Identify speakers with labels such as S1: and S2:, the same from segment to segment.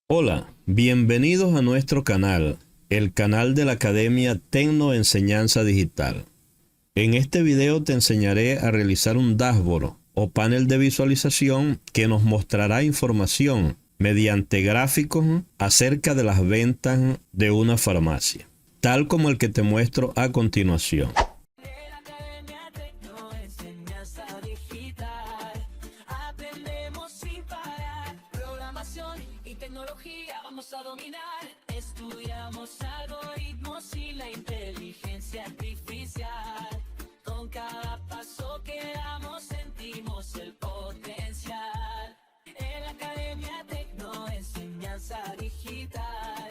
S1: Hola, bienvenidos a nuestro canal, el canal de la Academia Tecnoenseñanza Digital. En este video te enseñaré a realizar un dashboard o panel de visualización que nos mostrará información mediante gráficos acerca de las ventas de una farmacia, tal como el que te muestro a continuación.
S2: Tecnología vamos a dominar, estudiamos algoritmos y la inteligencia artificial. Con cada paso que damos sentimos el potencial. En la Academia Tecnoenseñanza Digital,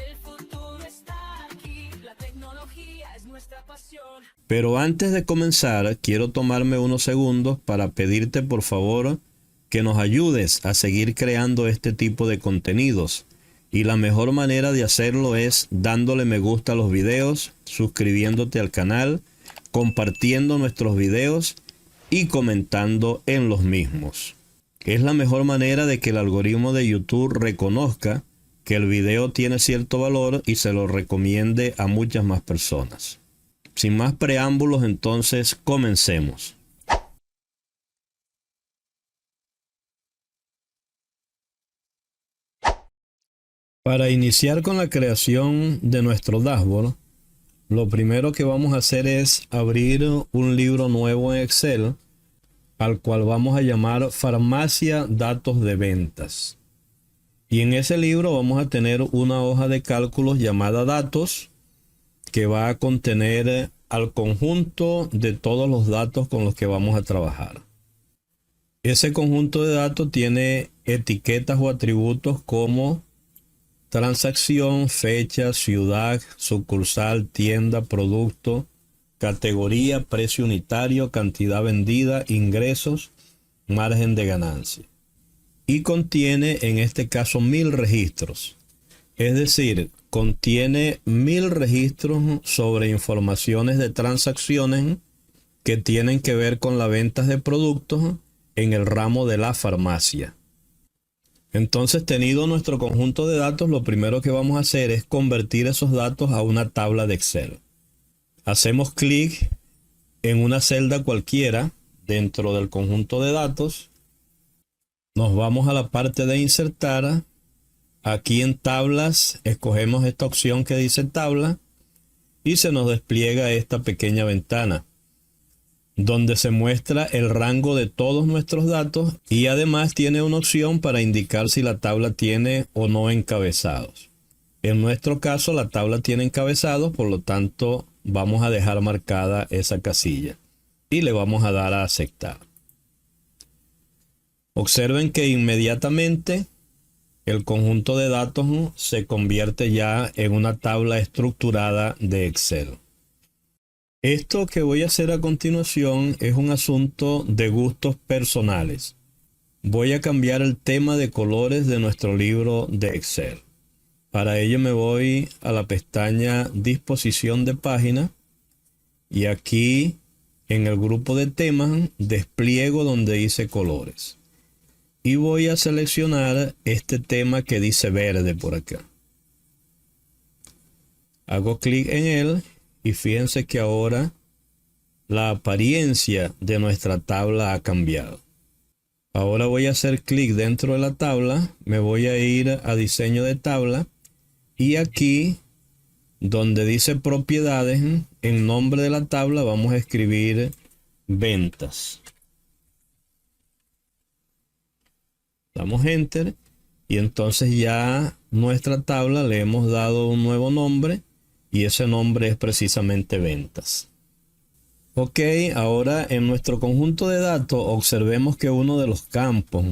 S2: el futuro está aquí, la tecnología es nuestra pasión.
S1: Pero antes de comenzar, quiero tomarme unos segundos para pedirte por favor que nos ayudes a seguir creando este tipo de contenidos. Y la mejor manera de hacerlo es dándole me gusta a los videos, suscribiéndote al canal, compartiendo nuestros videos y comentando en los mismos. Es la mejor manera de que el algoritmo de YouTube reconozca que el video tiene cierto valor y se lo recomiende a muchas más personas. Sin más preámbulos, entonces comencemos. Para iniciar con la creación de nuestro dashboard, lo primero que vamos a hacer es abrir un libro nuevo en Excel, al cual vamos a llamar Farmacia Datos de Ventas. Y en ese libro vamos a tener una hoja de cálculos llamada Datos, que va a contener al conjunto de todos los datos con los que vamos a trabajar. Ese conjunto de datos tiene etiquetas o atributos como transacción, fecha, ciudad, sucursal, tienda, producto, categoría, precio unitario, cantidad vendida, ingresos, margen de ganancia. Y contiene en este caso 1000 registros. Es decir, contiene 1000 registros sobre informaciones de transacciones que tienen que ver con la venta de productos en el ramo de la farmacia. Entonces, tenido nuestro conjunto de datos, lo primero que vamos a hacer es convertir esos datos a una tabla de Excel. Hacemos clic en una celda cualquiera dentro del conjunto de datos. Nos vamos a la parte de insertar. Aquí en tablas escogemos esta opción que dice tabla y se nos despliega esta pequeña ventana donde se muestra el rango de todos nuestros datos y además tiene una opción para indicar si la tabla tiene o no encabezados. En nuestro caso la tabla tiene encabezados, por lo tanto vamos a dejar marcada esa casilla y le vamos a dar a aceptar. Observen que inmediatamente el conjunto de datos se convierte ya en una tabla estructurada de Excel. Esto que voy a hacer a continuación es un asunto de gustos personales. Voy a cambiar el tema de colores de nuestro libro de Excel. Para ello me voy a la pestaña Disposición de página y aquí en el grupo de temas despliego donde dice colores. Y voy a seleccionar este tema que dice verde por acá. Hago clic en él. Y fíjense que ahora la apariencia de nuestra tabla ha cambiado. Ahora voy a hacer clic dentro de la tabla, me voy a ir a diseño de tabla y aquí donde dice propiedades, en nombre de la tabla vamos a escribir ventas. Damos enter y entonces ya nuestra tabla le hemos dado un nuevo nombre. Y ese nombre es precisamente ventas. Ok, ahora en nuestro conjunto de datos observemos que uno de los campos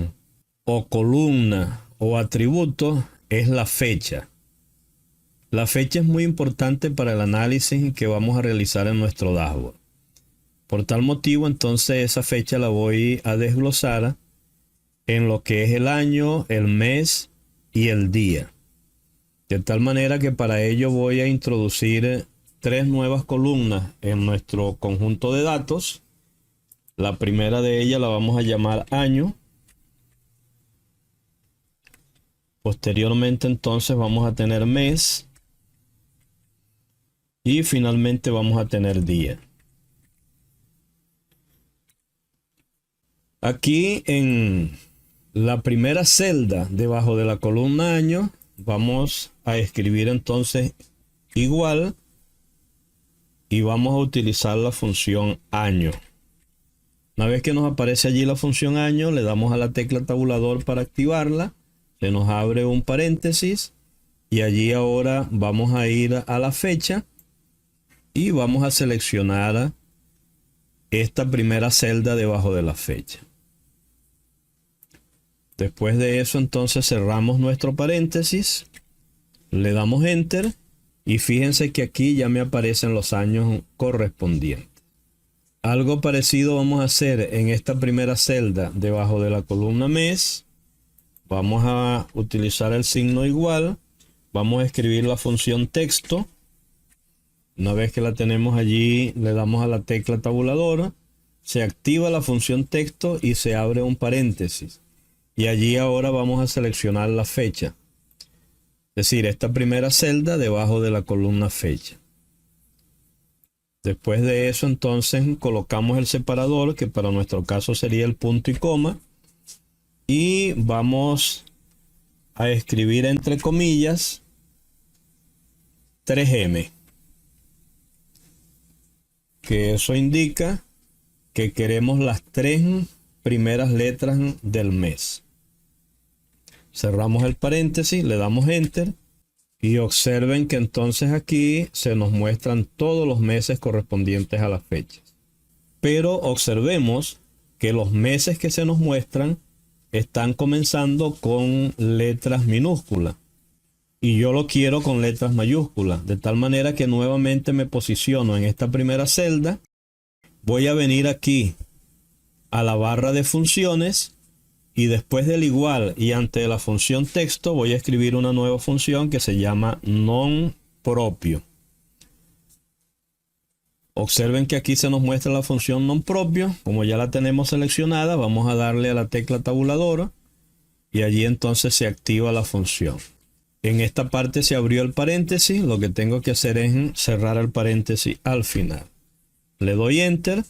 S1: o columna o atributos es la fecha. La fecha es muy importante para el análisis que vamos a realizar en nuestro dashboard. Por tal motivo, entonces esa fecha la voy a desglosar en lo que es el año, el mes y el día. De tal manera que para ello voy a introducir 3 nuevas columnas en nuestro conjunto de datos. La primera de ellas la vamos a llamar año. Posteriormente entonces vamos a tener mes. Y finalmente vamos a tener día. Aquí en la primera celda debajo de la columna año vamos a escribir entonces igual y vamos a utilizar la función año. Una vez que nos aparece allí la función año, le damos a la tecla tabulador para activarla. Se nos abre un paréntesis y allí ahora vamos a ir a la fecha y vamos a seleccionar esta primera celda debajo de la fecha. Después de eso entonces cerramos nuestro paréntesis, le damos enter y fíjense que aquí ya me aparecen los años correspondientes. Algo parecido vamos a hacer en esta primera celda debajo de la columna mes. Vamos a utilizar el signo igual, vamos a escribir la función texto. Una vez que la tenemos allí, le damos a la tecla tabuladora, se activa la función texto y se abre un paréntesis. Y allí ahora vamos a seleccionar la fecha. Es decir, esta primera celda debajo de la columna fecha. Después de eso entonces colocamos el separador, que para nuestro caso sería el punto y coma. Y vamos a escribir entre comillas 3M. Que eso indica que queremos las 3 primeras letras del mes. Cerramos el paréntesis, le damos enter y observen que entonces aquí se nos muestran todos los meses correspondientes a las fechas. Pero observemos que los meses que se nos muestran están comenzando con letras minúsculas. Y yo lo quiero con letras mayúsculas, de tal manera que nuevamente me posiciono en esta primera celda. Voy a venir aquí a la barra de funciones y después del igual y ante la función texto voy a escribir una nueva función que se llama non propio. Observen que aquí se nos muestra la función non propio. Como ya la tenemos seleccionada, vamos a darle a la tecla tabuladora y allí entonces se activa la función. En esta parte se abrió el paréntesis, lo que tengo que hacer es cerrar el paréntesis al final. Le doy enter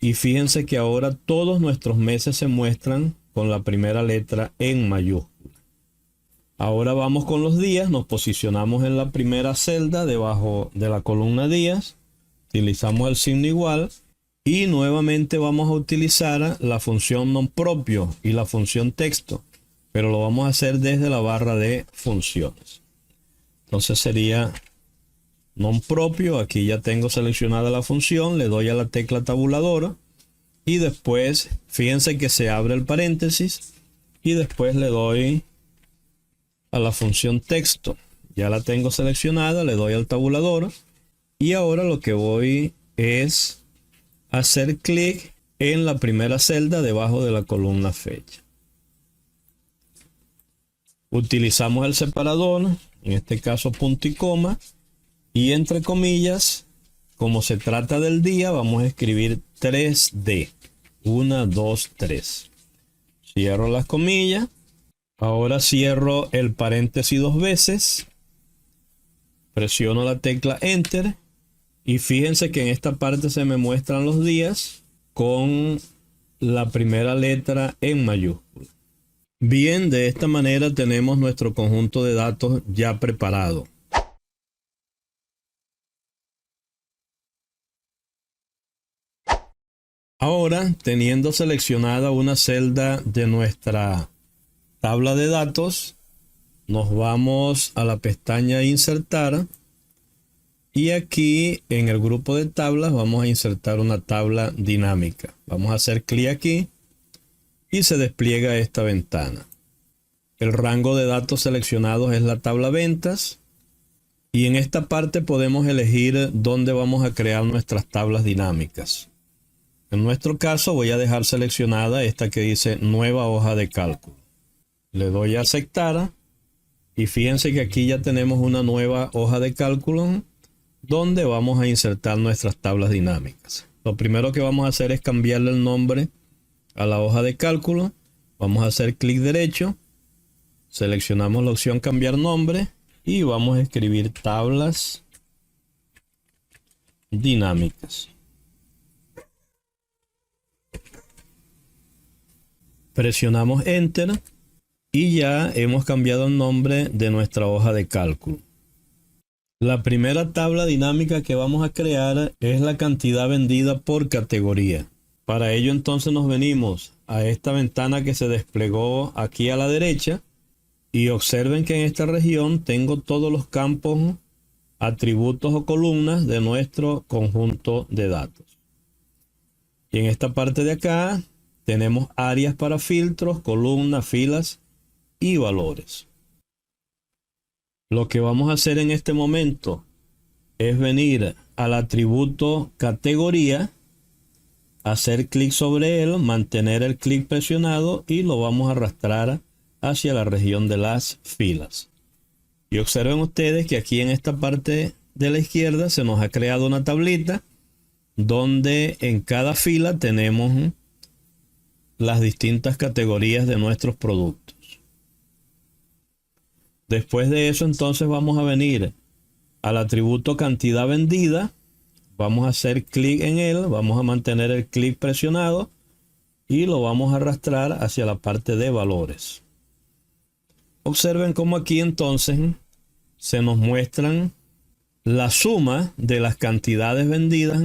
S1: y fíjense que ahora todos nuestros meses se muestran con la primera letra en mayúscula. Ahora vamos con los días, nos posicionamos en la primera celda debajo de la columna días, utilizamos el signo igual y nuevamente vamos a utilizar la función non propio y la función texto. Pero lo vamos a hacer desde la barra de funciones. Entonces sería non propio. Aquí ya tengo seleccionada la función. Le doy a la tecla tabuladora. Y después, fíjense que se abre el paréntesis. Y después le doy a la función texto. Ya la tengo seleccionada. Le doy al tabulador. Y ahora lo que voy es hacer clic en la primera celda debajo de la columna fecha. Utilizamos el separador, en este caso punto y coma, y entre comillas, como se trata del día, vamos a escribir 3D. 1, 2, 3. Cierro las comillas. Ahora cierro el paréntesis 2 veces. Presiono la tecla Enter. Y fíjense que en esta parte se me muestran los días con la primera letra en mayúscula. Bien, de esta manera tenemos nuestro conjunto de datos ya preparado. Ahora, teniendo seleccionada una celda de nuestra tabla de datos, nos vamos a la pestaña Insertar y aquí en el grupo de tablas vamos a insertar una tabla dinámica. Vamos a hacer clic aquí y se despliega esta ventana. El rango de datos seleccionados es la tabla ventas y en esta parte podemos elegir dónde vamos a crear nuestras tablas dinámicas. En nuestro caso voy a dejar seleccionada esta que dice nueva hoja de cálculo. Le doy a aceptar y fíjense que aquí ya tenemos una nueva hoja de cálculo donde vamos a insertar nuestras tablas dinámicas. Lo primero que vamos a hacer es cambiarle el nombre a la hoja de cálculo. Vamos a hacer clic derecho Seleccionamos la opción cambiar nombre y vamos a escribir tablas dinámicas. Presionamos Enter y ya hemos cambiado el nombre de nuestra hoja de cálculo. La primera tabla dinámica que vamos a crear es la cantidad vendida por categoría. Para ello entonces nos venimos a esta ventana que se desplegó aquí a la derecha y observen que en esta región tengo todos los campos, atributos o columnas de nuestro conjunto de datos. Y en esta parte de acá tenemos áreas para filtros, columnas, filas y valores. Lo que vamos a hacer en este momento es venir al atributo categoría, hacer clic sobre él, mantener el clic presionado y lo vamos a arrastrar hacia la región de las filas. Y observen ustedes que aquí en esta parte de la izquierda se nos ha creado una tablita donde en cada fila tenemos las distintas categorías de nuestros productos. Después de eso entonces vamos a venir al atributo cantidad vendida, vamos a hacer clic en él, vamos a mantener el clic presionado y lo vamos a arrastrar hacia la parte de valores. Observen cómo aquí entonces se nos muestran la suma de las cantidades vendidas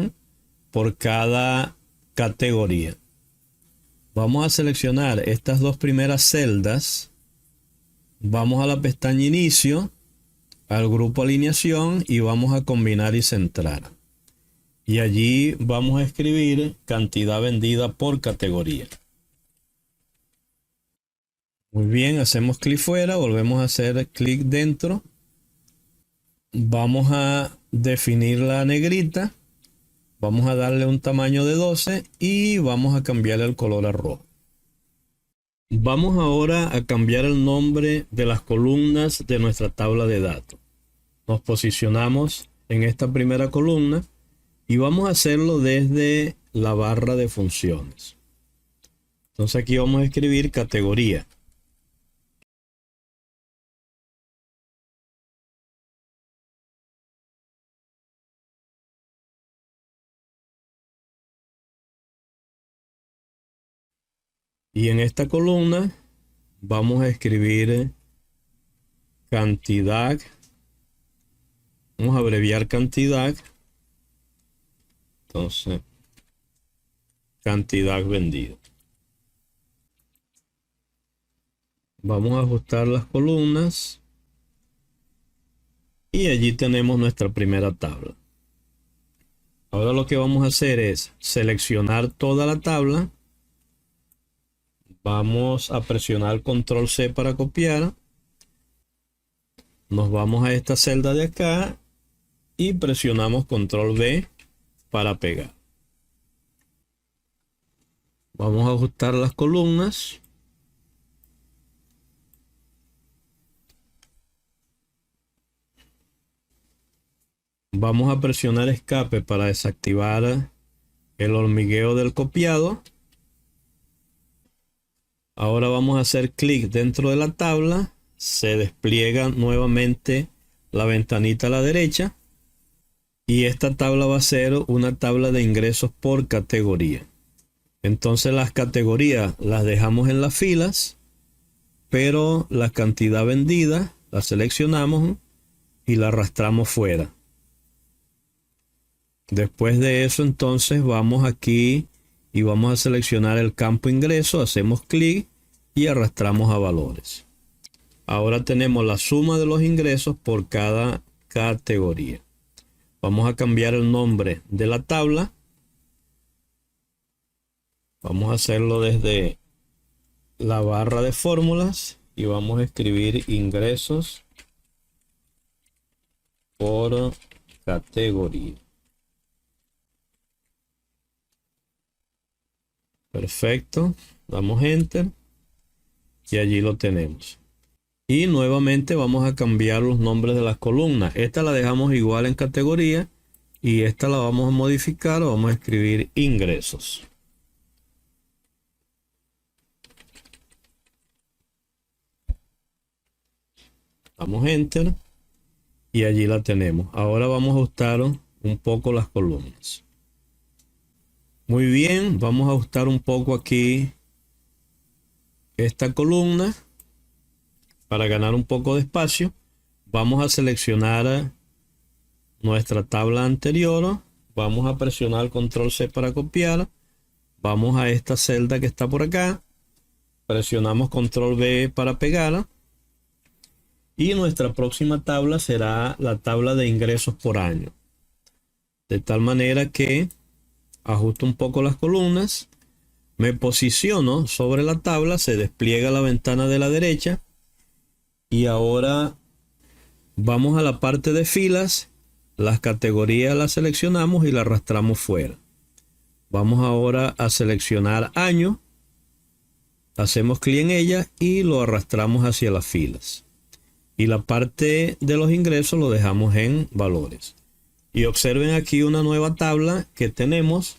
S1: por cada categoría. Vamos a seleccionar estas dos primeras celdas. Vamos a la pestaña inicio, al grupo alineación y vamos a combinar y centrar. Y allí vamos a escribir cantidad vendida por categoría. Muy bien, hacemos clic fuera, volvemos a hacer clic dentro. Vamos a definir la negrita. Vamos a darle un tamaño de 12 y vamos a cambiarle el color a rojo. Vamos ahora a cambiar el nombre de las columnas de nuestra tabla de datos. Nos posicionamos en esta primera columna y vamos a hacerlo desde la barra de funciones. Entonces aquí vamos a escribir categoría. Y en esta columna vamos a escribir cantidad. Vamos a abreviar cantidad. Entonces, cantidad vendida. Vamos a ajustar las columnas. Y allí tenemos nuestra primera tabla. Ahora lo que vamos a hacer es seleccionar toda la tabla. Vamos a presionar control C para copiar. Nos vamos a esta celda de acá y presionamos control V para pegar. Vamos a ajustar las columnas. Vamos a presionar escape para desactivar el hormigueo del copiado. Ahora vamos a hacer clic dentro de la tabla. Se despliega nuevamente la ventanita a la derecha. Y esta tabla va a ser una tabla de ingresos por categoría. Entonces las categorías las dejamos en las filas. Pero la cantidad vendida la seleccionamos y la arrastramos fuera. Después de eso entonces vamos aquí y vamos a seleccionar el campo ingreso, hacemos clic y arrastramos a valores. Ahora tenemos la suma de los ingresos por cada categoría. Vamos a cambiar el nombre de la tabla. Vamos a hacerlo desde la barra de fórmulas y vamos a escribir ingresos por categoría. Perfecto, damos enter y allí lo tenemos. Y nuevamente vamos a cambiar los nombres de las columnas. Esta la dejamos igual en categoría y esta la vamos a modificar. Vamos a escribir ingresos. Damos Enter y allí la tenemos. Ahora vamos a ajustar un poco las columnas. Muy bien, vamos a ajustar un poco aquí esta columna para ganar un poco de espacio. Vamos a seleccionar nuestra tabla anterior. Vamos a presionar Control C para copiar. Vamos a esta celda que está por acá. Presionamos Control V para pegar. Y nuestra próxima tabla será la tabla de ingresos por año. De tal manera que ajusto un poco las columnas. Me posiciono sobre la tabla. Se despliega la ventana de la derecha. Y ahora vamos a la parte de filas. Las categorías las seleccionamos y las arrastramos fuera. Vamos ahora a seleccionar año. Hacemos clic en ella y lo arrastramos hacia las filas. Y la parte de los ingresos lo dejamos en valores. Y observen aquí una nueva tabla que tenemos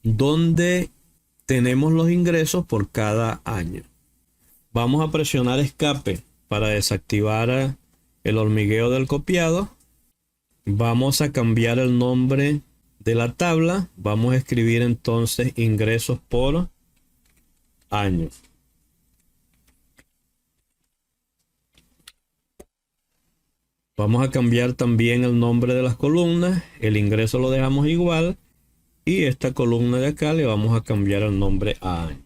S1: donde tenemos los ingresos por cada año. Vamos a presionar escape para desactivar el hormigueo del copiado. Vamos a cambiar el nombre de la tabla. Vamos a escribir entonces ingresos por año. Vamos a cambiar también el nombre de las columnas. El ingreso lo dejamos igual. Y esta columna de acá le vamos a cambiar el nombre a año.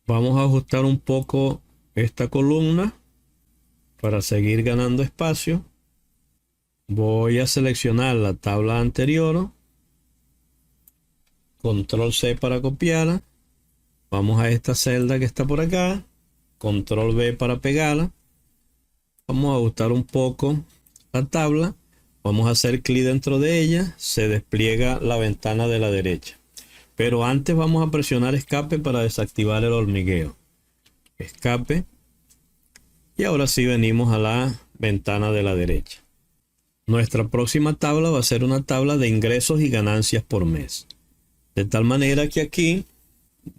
S1: Vamos a ajustar un poco esta columna para seguir ganando espacio. Voy a seleccionar la tabla anterior. Control C para copiarla. Vamos a esta celda que está por acá. Control V para pegarla. Vamos a ajustar un poco la tabla. Vamos a hacer clic dentro de ella. Se despliega la ventana de la derecha. Pero antes vamos a presionar escape para desactivar el hormigueo. Escape. Y ahora sí venimos a la ventana de la derecha. Nuestra próxima tabla va a ser una tabla de ingresos y ganancias por mes. De tal manera que aquí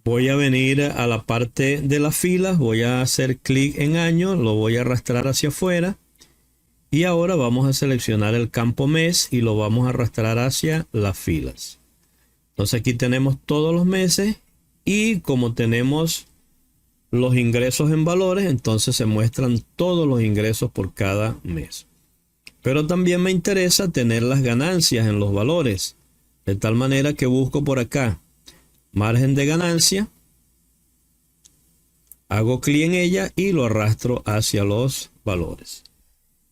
S1: voy a venir a la parte de las filas. Voy a hacer clic en año. Lo voy a arrastrar hacia afuera. Y ahora vamos a seleccionar el campo mes y lo vamos a arrastrar hacia las filas. Entonces aquí tenemos todos los meses y como tenemos los ingresos en valores, entonces se muestran todos los ingresos por cada mes. Pero también me interesa tener las ganancias en los valores. De tal manera que busco por acá margen de ganancia. Hago clic en ella y lo arrastro hacia los valores.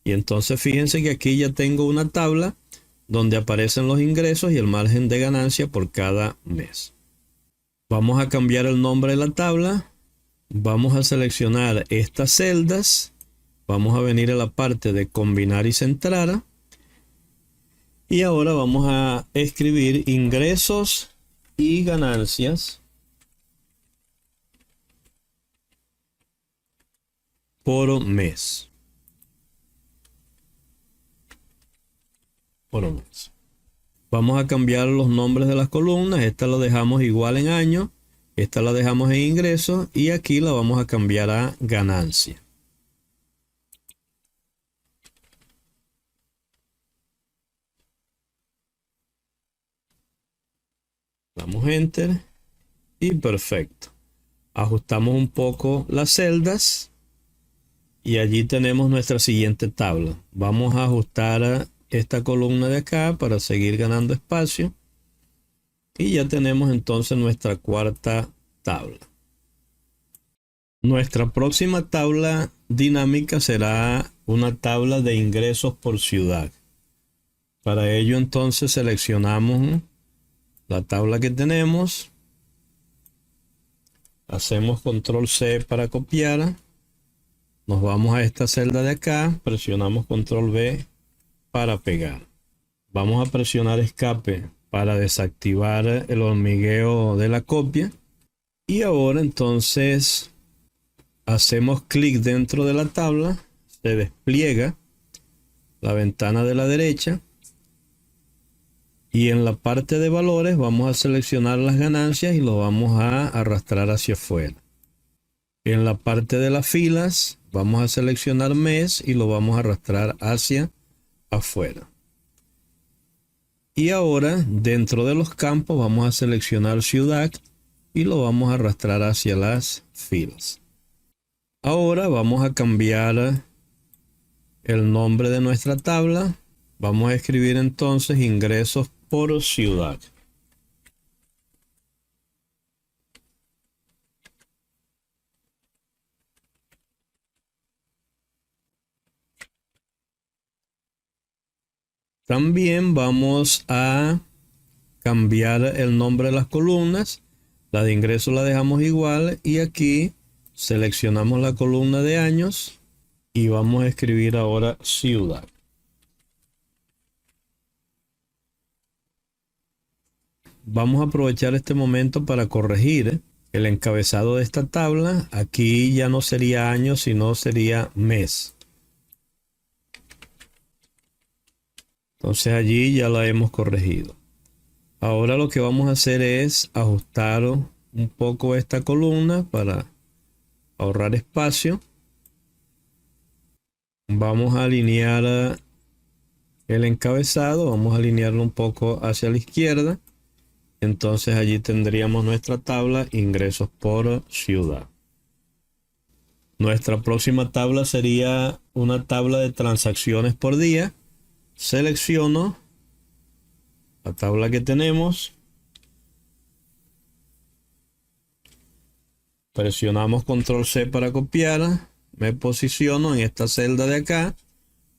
S1: Y entonces fíjense que aquí ya tengo una tabla donde aparecen los ingresos y el margen de ganancia por cada mes. Vamos a cambiar el nombre de la tabla. Vamos a seleccionar estas celdas. Vamos a venir a la parte de combinar y centrar. Y ahora vamos a escribir ingresos y ganancias por mes. Por mes. Vamos a cambiar los nombres de las columnas. Esta la dejamos igual en año. Esta la dejamos en ingresos. Y aquí la vamos a cambiar a ganancia. Damos Enter. Y perfecto. Ajustamos un poco las celdas. Y allí tenemos nuestra siguiente tabla. Vamos a ajustar esta columna de acá para seguir ganando espacio. Y ya tenemos entonces nuestra cuarta tabla. Nuestra próxima tabla dinámica será una tabla de ingresos por ciudad. Para ello entonces seleccionamos la tabla que tenemos. Hacemos Control C para copiar. Nos vamos a esta celda de acá. Presionamos Control V para pegar. Vamos a presionar escape para desactivar el hormigueo de la copia. Y ahora entonces hacemos clic dentro de la tabla. Se despliega la ventana de la derecha. Y en la parte de valores vamos a seleccionar las ganancias y lo vamos a arrastrar hacia afuera. En la parte de las filas vamos a seleccionar mes y lo vamos a arrastrar hacia afuera. Y ahora dentro de los campos vamos a seleccionar ciudad y lo vamos a arrastrar hacia las filas. Ahora vamos a cambiar el nombre de nuestra tabla. Vamos a escribir entonces ingresos por ciudad. También vamos a cambiar el nombre de las columnas. La de ingresos la dejamos igual y aquí seleccionamos la columna de años y vamos a escribir ahora ciudad. Vamos a aprovechar este momento para corregir el encabezado de esta tabla. Aquí ya no sería año, sino sería mes. Entonces allí ya la hemos corregido. Ahora lo que vamos a hacer es ajustar un poco esta columna para ahorrar espacio. Vamos a alinear el encabezado. Vamos a alinearlo un poco hacia la izquierda. Entonces allí tendríamos nuestra tabla ingresos por ciudad. Nuestra próxima tabla sería una tabla de transacciones por día. Selecciono la tabla que tenemos. Presionamos control C para copiar. Me posiciono en esta celda de acá.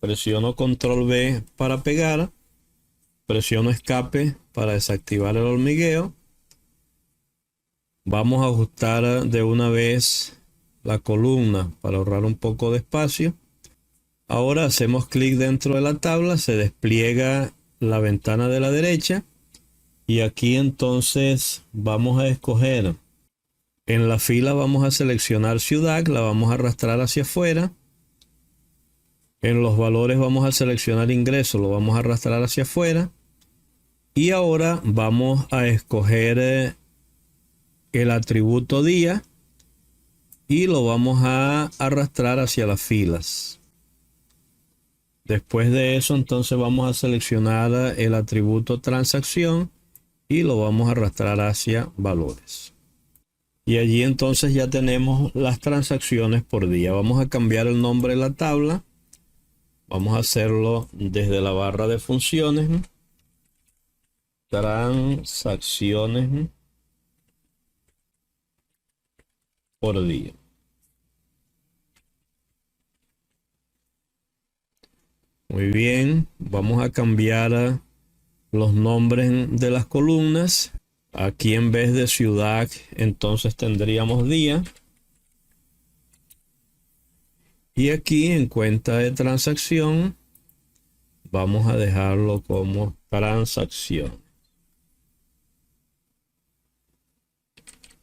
S1: Presiono control V para pegar. Presiono escape para desactivar el hormigueo. Vamos a ajustar de una vez la columna para ahorrar un poco de espacio. Ahora hacemos clic dentro de la tabla, se despliega la ventana de la derecha y aquí entonces vamos a escoger. En la fila vamos a seleccionar ciudad, la vamos a arrastrar hacia afuera. En los valores vamos a seleccionar ingresos, lo vamos a arrastrar hacia afuera. Y ahora vamos a escoger el atributo día y lo vamos a arrastrar hacia las filas. Después de eso, entonces vamos a seleccionar el atributo transacción y lo vamos a arrastrar hacia valores. Y allí entonces ya tenemos las transacciones por día. Vamos a cambiar el nombre de la tabla. Vamos a hacerlo desde la barra de funciones. Transacciones por día. Muy bien, vamos a cambiar los nombres de las columnas. Aquí en vez de ciudad, entonces tendríamos día. Y aquí en cuenta de transacción, vamos a dejarlo como transacción.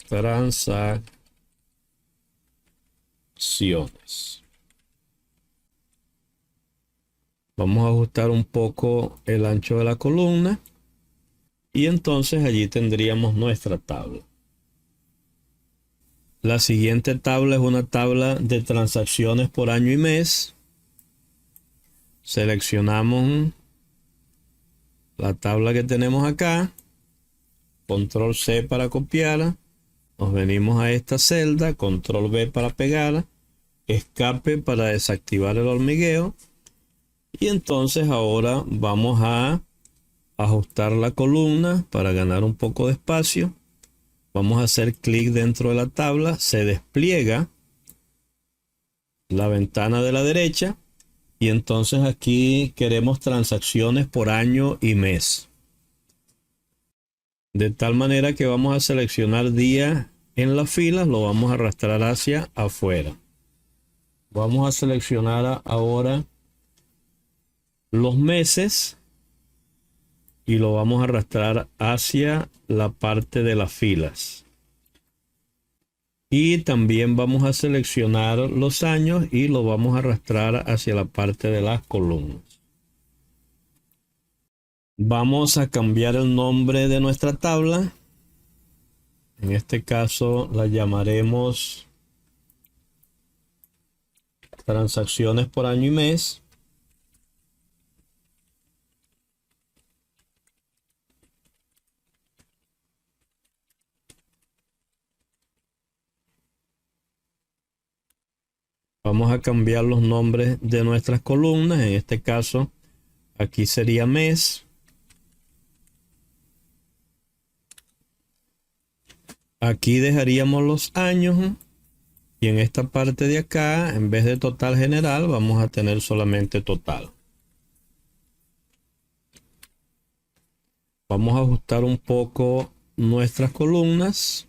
S1: Transacciones. Vamos a ajustar un poco el ancho de la columna y entonces allí tendríamos nuestra tabla. La siguiente tabla es una tabla de transacciones por año y mes. Seleccionamos la tabla que tenemos acá. Control C para copiar. Nos venimos a esta celda. Control V para pegar. Escape para desactivar el hormigueo. Y entonces ahora vamos a ajustar la columna para ganar un poco de espacio. Vamos a hacer clic dentro de la tabla. Se despliega la ventana de la derecha. Y entonces aquí queremos transacciones por año y mes. De tal manera que vamos a seleccionar día en las filas. Lo vamos a arrastrar hacia afuera. Vamos a seleccionar ahora los meses y lo vamos a arrastrar hacia la parte de las filas. Y también vamos a seleccionar los años y lo vamos a arrastrar hacia la parte de las columnas. Vamos a cambiar el nombre de nuestra tabla. En este caso la llamaremos transacciones por año y mes. Vamos a cambiar los nombres de nuestras columnas. En este caso, aquí sería mes. Aquí dejaríamos los años. Y en esta parte de acá, en vez de total general, vamos a tener solamente total. Vamos a ajustar un poco nuestras columnas.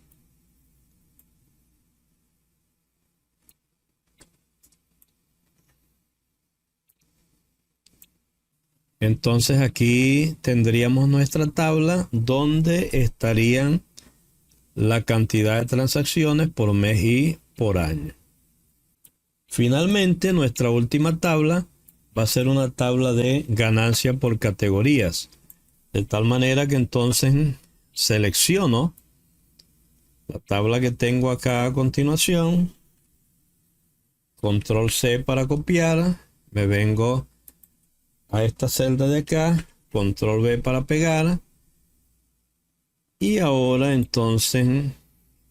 S1: Entonces aquí tendríamos nuestra tabla donde estarían la cantidad de transacciones por mes y por año. Finalmente, nuestra última tabla va a ser una tabla de ganancia por categorías. De tal manera que entonces selecciono la tabla que tengo acá a continuación. Control C para copiar. Me vengo a esta celda de acá. Control V para pegar. Y ahora entonces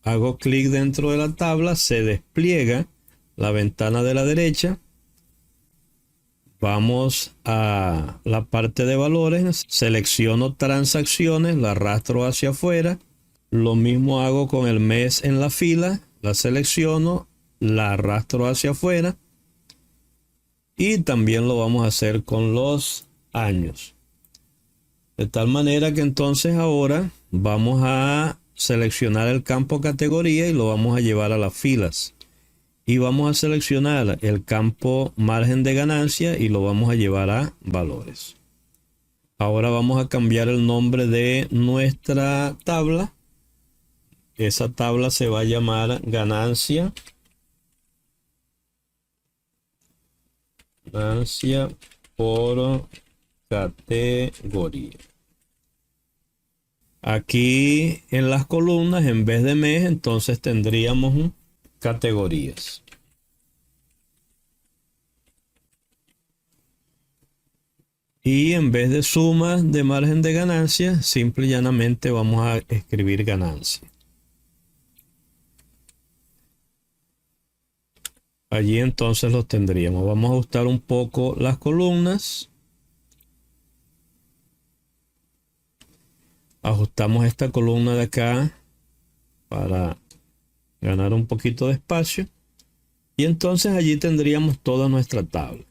S1: hago clic dentro de la tabla. Se despliega la ventana de la derecha. Vamos a la parte de valores, selecciono transacciones, la arrastro hacia afuera. Lo mismo hago con el mes en la fila, la selecciono, la arrastro hacia afuera. Y también lo vamos a hacer con los años. De tal manera que entonces ahora vamos a seleccionar el campo categoría y lo vamos a llevar a las filas. Y vamos a seleccionar el campo margen de ganancia y lo vamos a llevar a valores. Ahora vamos a cambiar el nombre de nuestra tabla. Esa tabla se va a llamar ganancia. Ganancia por categoría. Aquí en las columnas, en vez de mes, entonces tendríamos categorías. Y en vez de suma de margen de ganancia, simple y llanamente vamos a escribir ganancia. Allí entonces los tendríamos. Vamos a ajustar un poco las columnas. Ajustamos esta columna de acá para ganar un poquito de espacio. Y entonces allí tendríamos toda nuestra tabla.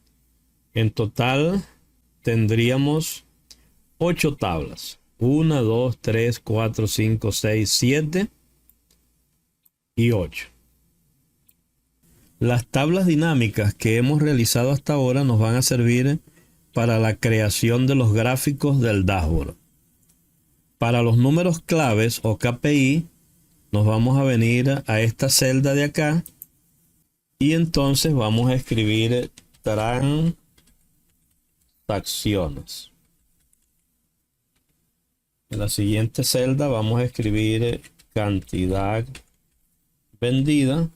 S1: En total tendríamos 8 tablas. 1, 2, 3, 4, 5, 6, 7 y 8. Las tablas dinámicas que hemos realizado hasta ahora nos van a servir para la creación de los gráficos del dashboard. Para los números claves o KPI, nos vamos a venir a esta celda de acá y entonces vamos a escribir transacciones. En la siguiente celda vamos a escribir cantidad vendida.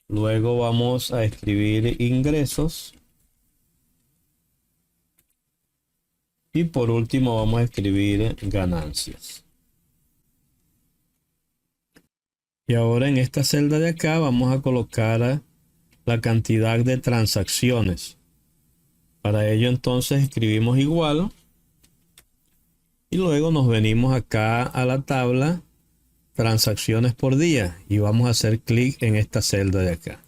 S1: Luego vamos a escribir ingresos. Y por último vamos a escribir ganancias. Y ahora en esta celda de acá vamos a colocar la cantidad de transacciones. Para ello entonces escribimos igual. Y luego nos venimos acá a la tabla transacciones por día. Y vamos a hacer clic en esta celda de acá.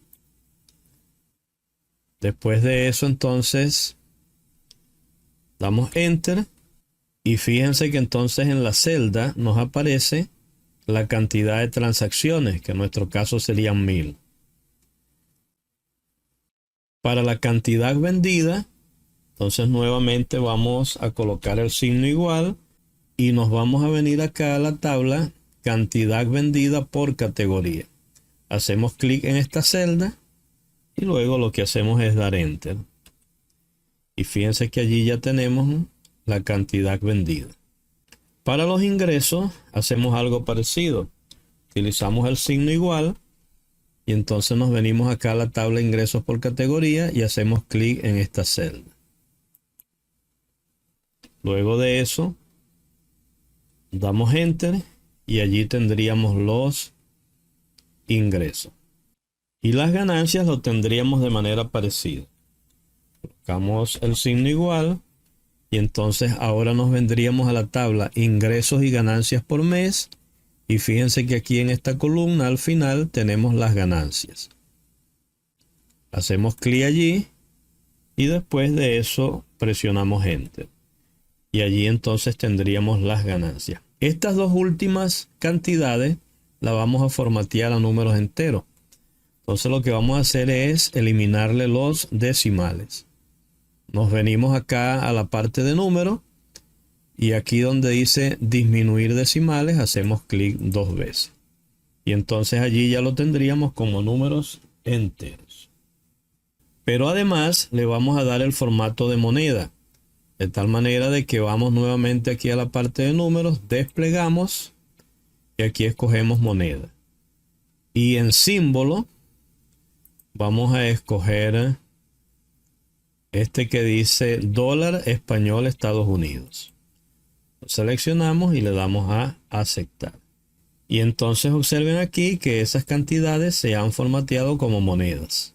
S1: Después de eso entonces damos Enter. Y fíjense que entonces en la celda nos aparece la cantidad de transacciones, que en nuestro caso serían 1000. Para la cantidad vendida, entonces nuevamente vamos a colocar el signo igual y nos vamos a venir acá a la tabla cantidad vendida por categoría. Hacemos clic en esta celda y luego lo que hacemos es dar Enter. Y fíjense que allí ya tenemos la cantidad vendida. Para los ingresos hacemos algo parecido. Utilizamos el signo igual y entonces nos venimos acá a la tabla de ingresos por categoría y hacemos clic en esta celda. Luego de eso damos enter y allí tendríamos los ingresos. Y las ganancias lo tendríamos de manera parecida. Colocamos el signo igual y entonces ahora nos vendríamos a la tabla ingresos y ganancias por mes. Y fíjense que aquí en esta columna al final tenemos las ganancias. Hacemos clic allí y después de eso presionamos enter. Y allí entonces tendríamos las ganancias. Estas dos últimas cantidades las vamos a formatear a números enteros. Entonces lo que vamos a hacer es eliminarle los decimales. Nos venimos acá a la parte de números. Y aquí donde dice disminuir decimales, hacemos clic 2 veces. Y entonces allí ya lo tendríamos como números enteros. Pero además le vamos a dar el formato de moneda. De tal manera de que vamos nuevamente aquí a la parte de números, desplegamos y aquí escogemos moneda. Y en símbolo vamos a escoger este que dice dólar español Estados Unidos. Lo seleccionamos y le damos a aceptar. Y entonces observen aquí que esas cantidades se han formateado como monedas.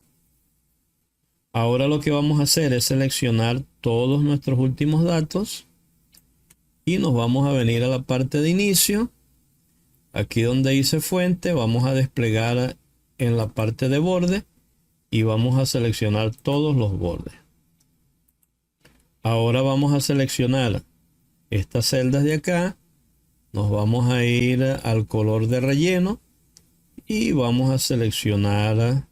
S1: Ahora lo que vamos a hacer es seleccionar todos nuestros últimos datos y nos vamos a venir a la parte de inicio. Aquí donde dice fuente vamos a desplegar en la parte de borde y vamos a seleccionar todos los bordes. Ahora vamos a seleccionar estas celdas de acá, nos vamos a ir al color de relleno y vamos a seleccionar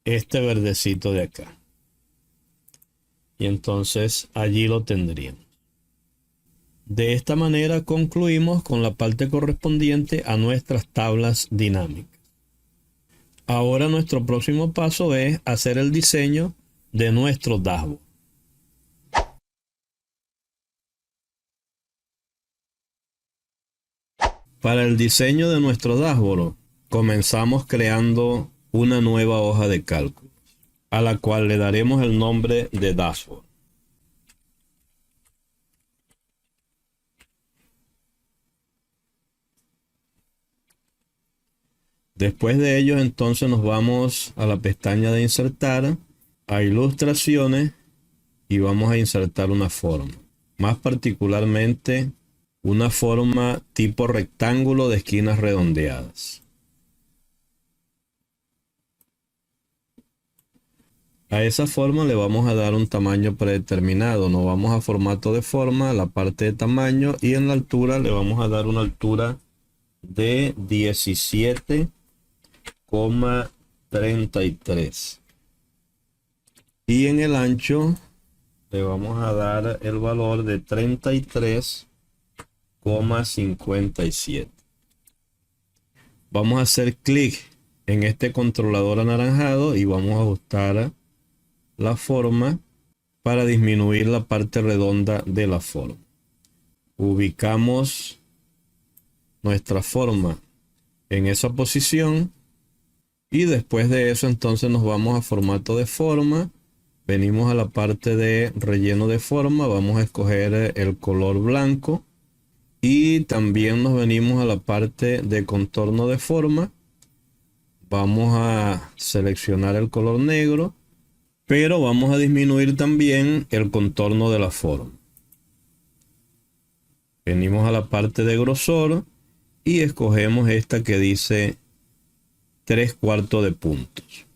S1: este verdecito de acá. Y entonces allí lo tendríamos. De esta manera concluimos con la parte correspondiente a nuestras tablas dinámicas. Ahora nuestro próximo paso es hacer el diseño de nuestro dashboard. Para el diseño de nuestro dashboard, comenzamos creando una nueva hoja de cálculo, a la cual le daremos el nombre de dashboard. Después de ello, entonces nos vamos a la pestaña de insertar, a ilustraciones y vamos a insertar una forma. Más particularmente, una forma tipo rectángulo de esquinas redondeadas. A esa forma le vamos a dar un tamaño predeterminado. Nos vamos a formato de forma, la parte de tamaño y en la altura le vamos a dar una altura de 17,33. Y en el ancho le vamos a dar el valor de 33,57. Vamos a hacer clic en este controlador anaranjado y vamos a ajustar la forma para disminuir la parte redonda de la forma. Ubicamos nuestra forma en esa posición y después de eso entonces nos vamos a formato de forma. Venimos a la parte de relleno de forma, vamos a escoger el color blanco y también nos venimos a la parte de contorno de forma. Vamos a seleccionar el color negro, pero vamos a disminuir también el contorno de la forma. Venimos a la parte de grosor y escogemos esta que dice 3/4 de puntos.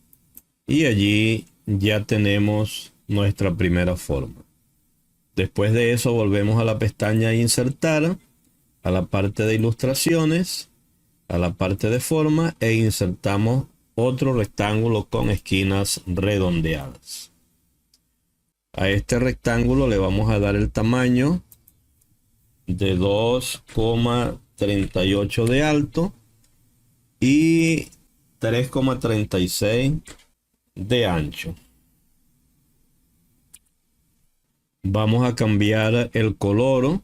S1: Y allí ya tenemos nuestra primera forma. Después de eso volvemos a la pestaña insertar, a la parte de ilustraciones, a la parte de forma e insertamos otro rectángulo con esquinas redondeadas. A este rectángulo le vamos a dar el tamaño de 2,38 de alto y 3,36 de ancho. Vamos a cambiar el color.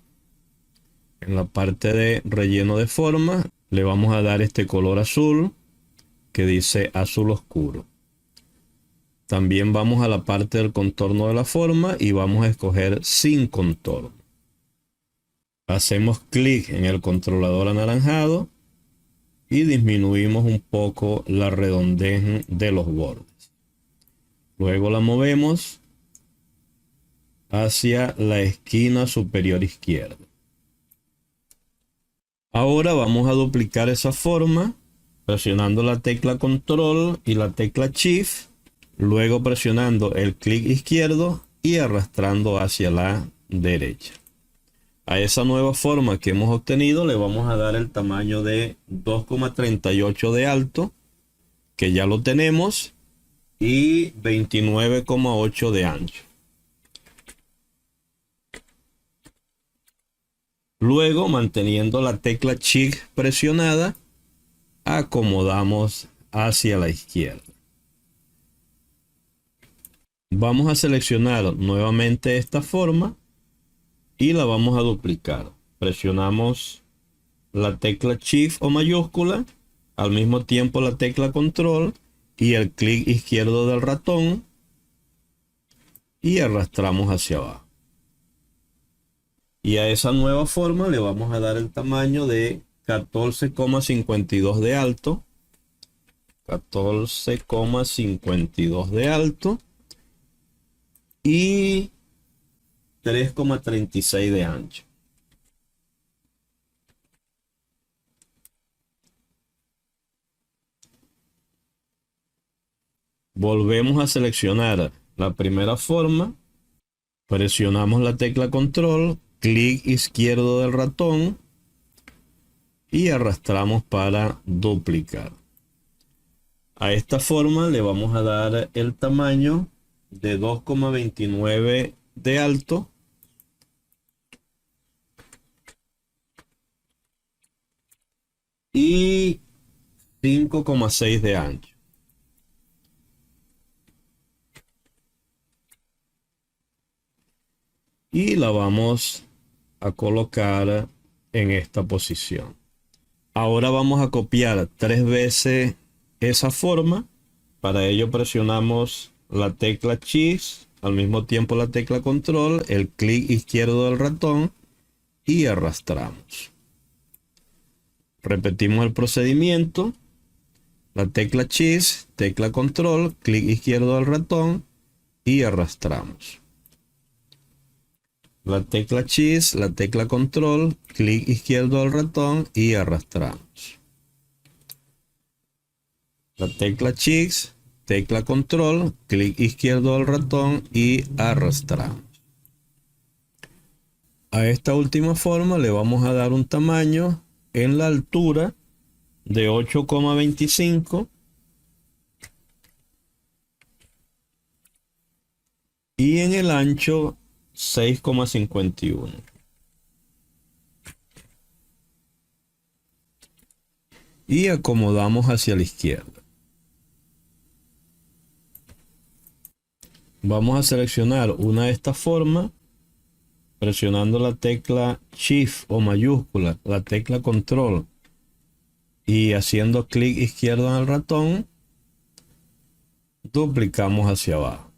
S1: En la parte de relleno de forma le vamos a dar este color azul que dice azul oscuro. También vamos a la parte del contorno de la forma y vamos a escoger sin contorno. Hacemos clic en el controlador anaranjado y disminuimos un poco la redondez de los bordes. Luego la movemos hacia la esquina superior izquierda. Ahora vamos a duplicar esa forma presionando la tecla control y la tecla shift, luego presionando el clic izquierdo y arrastrando hacia la derecha. A esa nueva forma que hemos obtenido le vamos a dar el tamaño de 2,38 de alto, que ya lo tenemos, y 29,8 de ancho. Luego, manteniendo la tecla Shift presionada, acomodamos hacia la izquierda. Vamos a seleccionar nuevamente esta forma y la vamos a duplicar. Presionamos la tecla Shift o mayúscula, al mismo tiempo la tecla Control y el clic izquierdo del ratón y arrastramos hacia abajo. Y a esa nueva forma le vamos a dar el tamaño de 14,52 de alto. 14,52 de alto. Y 3,36 de ancho. Volvemos a seleccionar la primera forma. Presionamos la tecla control, clic izquierdo del ratón y arrastramos para duplicar. A esta forma le vamos a dar el tamaño de 2,29 de alto y 5,6 de ancho. Y la vamos a colocar en esta posición. Ahora vamos a copiar 3 veces esa forma. Para ello presionamos la tecla Shift, al mismo tiempo la tecla Control, el clic izquierdo del ratón y arrastramos. Repetimos el procedimiento. La tecla Shift, tecla Control, clic izquierdo del ratón y arrastramos. La tecla Shift, la tecla Control, clic izquierdo del ratón y arrastramos. La tecla Shift, tecla Control, clic izquierdo del ratón y arrastramos. A esta última forma le vamos a dar un tamaño en la altura de 8,25 y en el ancho 6,51. Y acomodamos hacia la izquierda. Vamos a seleccionar una de estas formas, presionando la tecla Shift o mayúscula, la tecla Control y haciendo clic izquierdo en el ratón, duplicamos hacia abajo.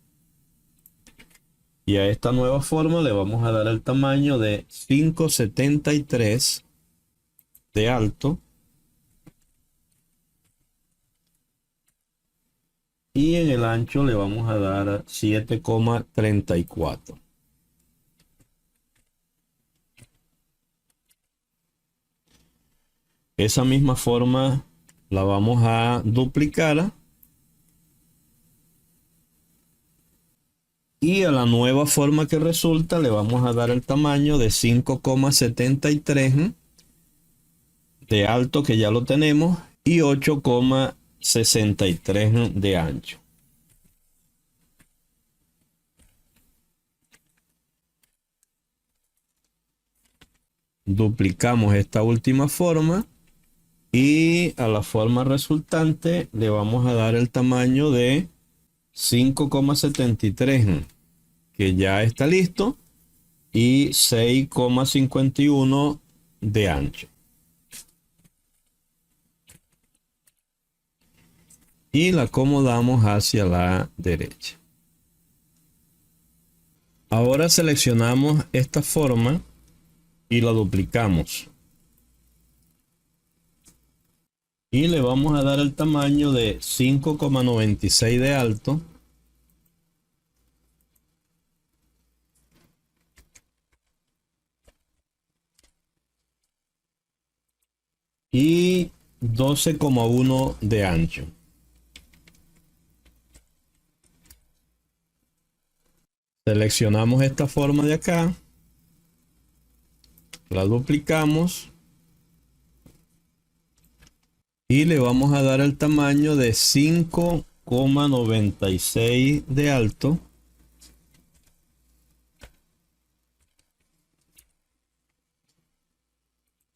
S1: Y a esta nueva forma le vamos a dar el tamaño de 5,73 de alto y en el ancho le vamos a dar 7,34. Esa misma forma la vamos a duplicar y a la nueva forma que resulta le vamos a dar el tamaño de 5,73 de alto, que ya lo tenemos, y 8,63 de ancho. Duplicamos esta última forma y a la forma resultante le vamos a dar el tamaño de 5,73, que ya está listo. y 6,51 de ancho. Y la acomodamos hacia la derecha. Ahora seleccionamos esta forma y la duplicamos. Y le vamos a dar el tamaño de 5,96 de alto. Y 12,1 de ancho. Seleccionamos esta forma de acá, la duplicamos y le vamos a dar el tamaño de 5,96 de alto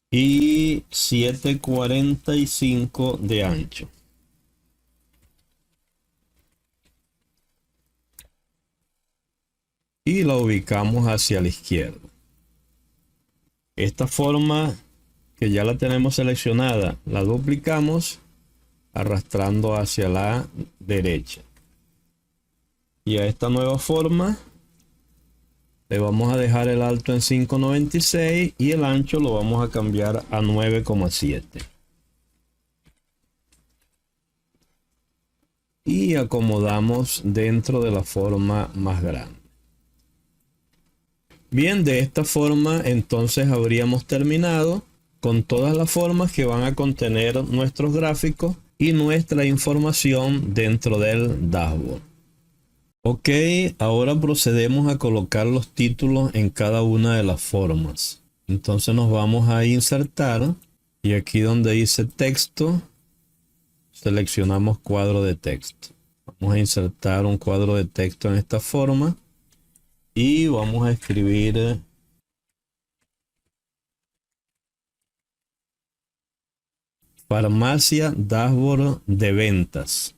S1: y 7,45 de ancho. Y la ubicamos hacia la izquierda. Esta forma que ya la tenemos seleccionada, la duplicamos arrastrando hacia la derecha. Y a esta nueva forma le vamos a dejar el alto en 5,96 y el ancho lo vamos a cambiar a 9,7. Y acomodamos dentro de la forma más grande. Bien, de esta forma entonces habríamos terminado con todas las formas que van a contener nuestros gráficos y nuestra información dentro del dashboard. Ok, ahora procedemos a colocar los títulos en cada una de las formas. Entonces nos vamos a insertar y aquí donde dice texto, seleccionamos cuadro de texto. Vamos a insertar un cuadro de texto en esta forma. Y vamos a escribir farmacia dashboard de ventas.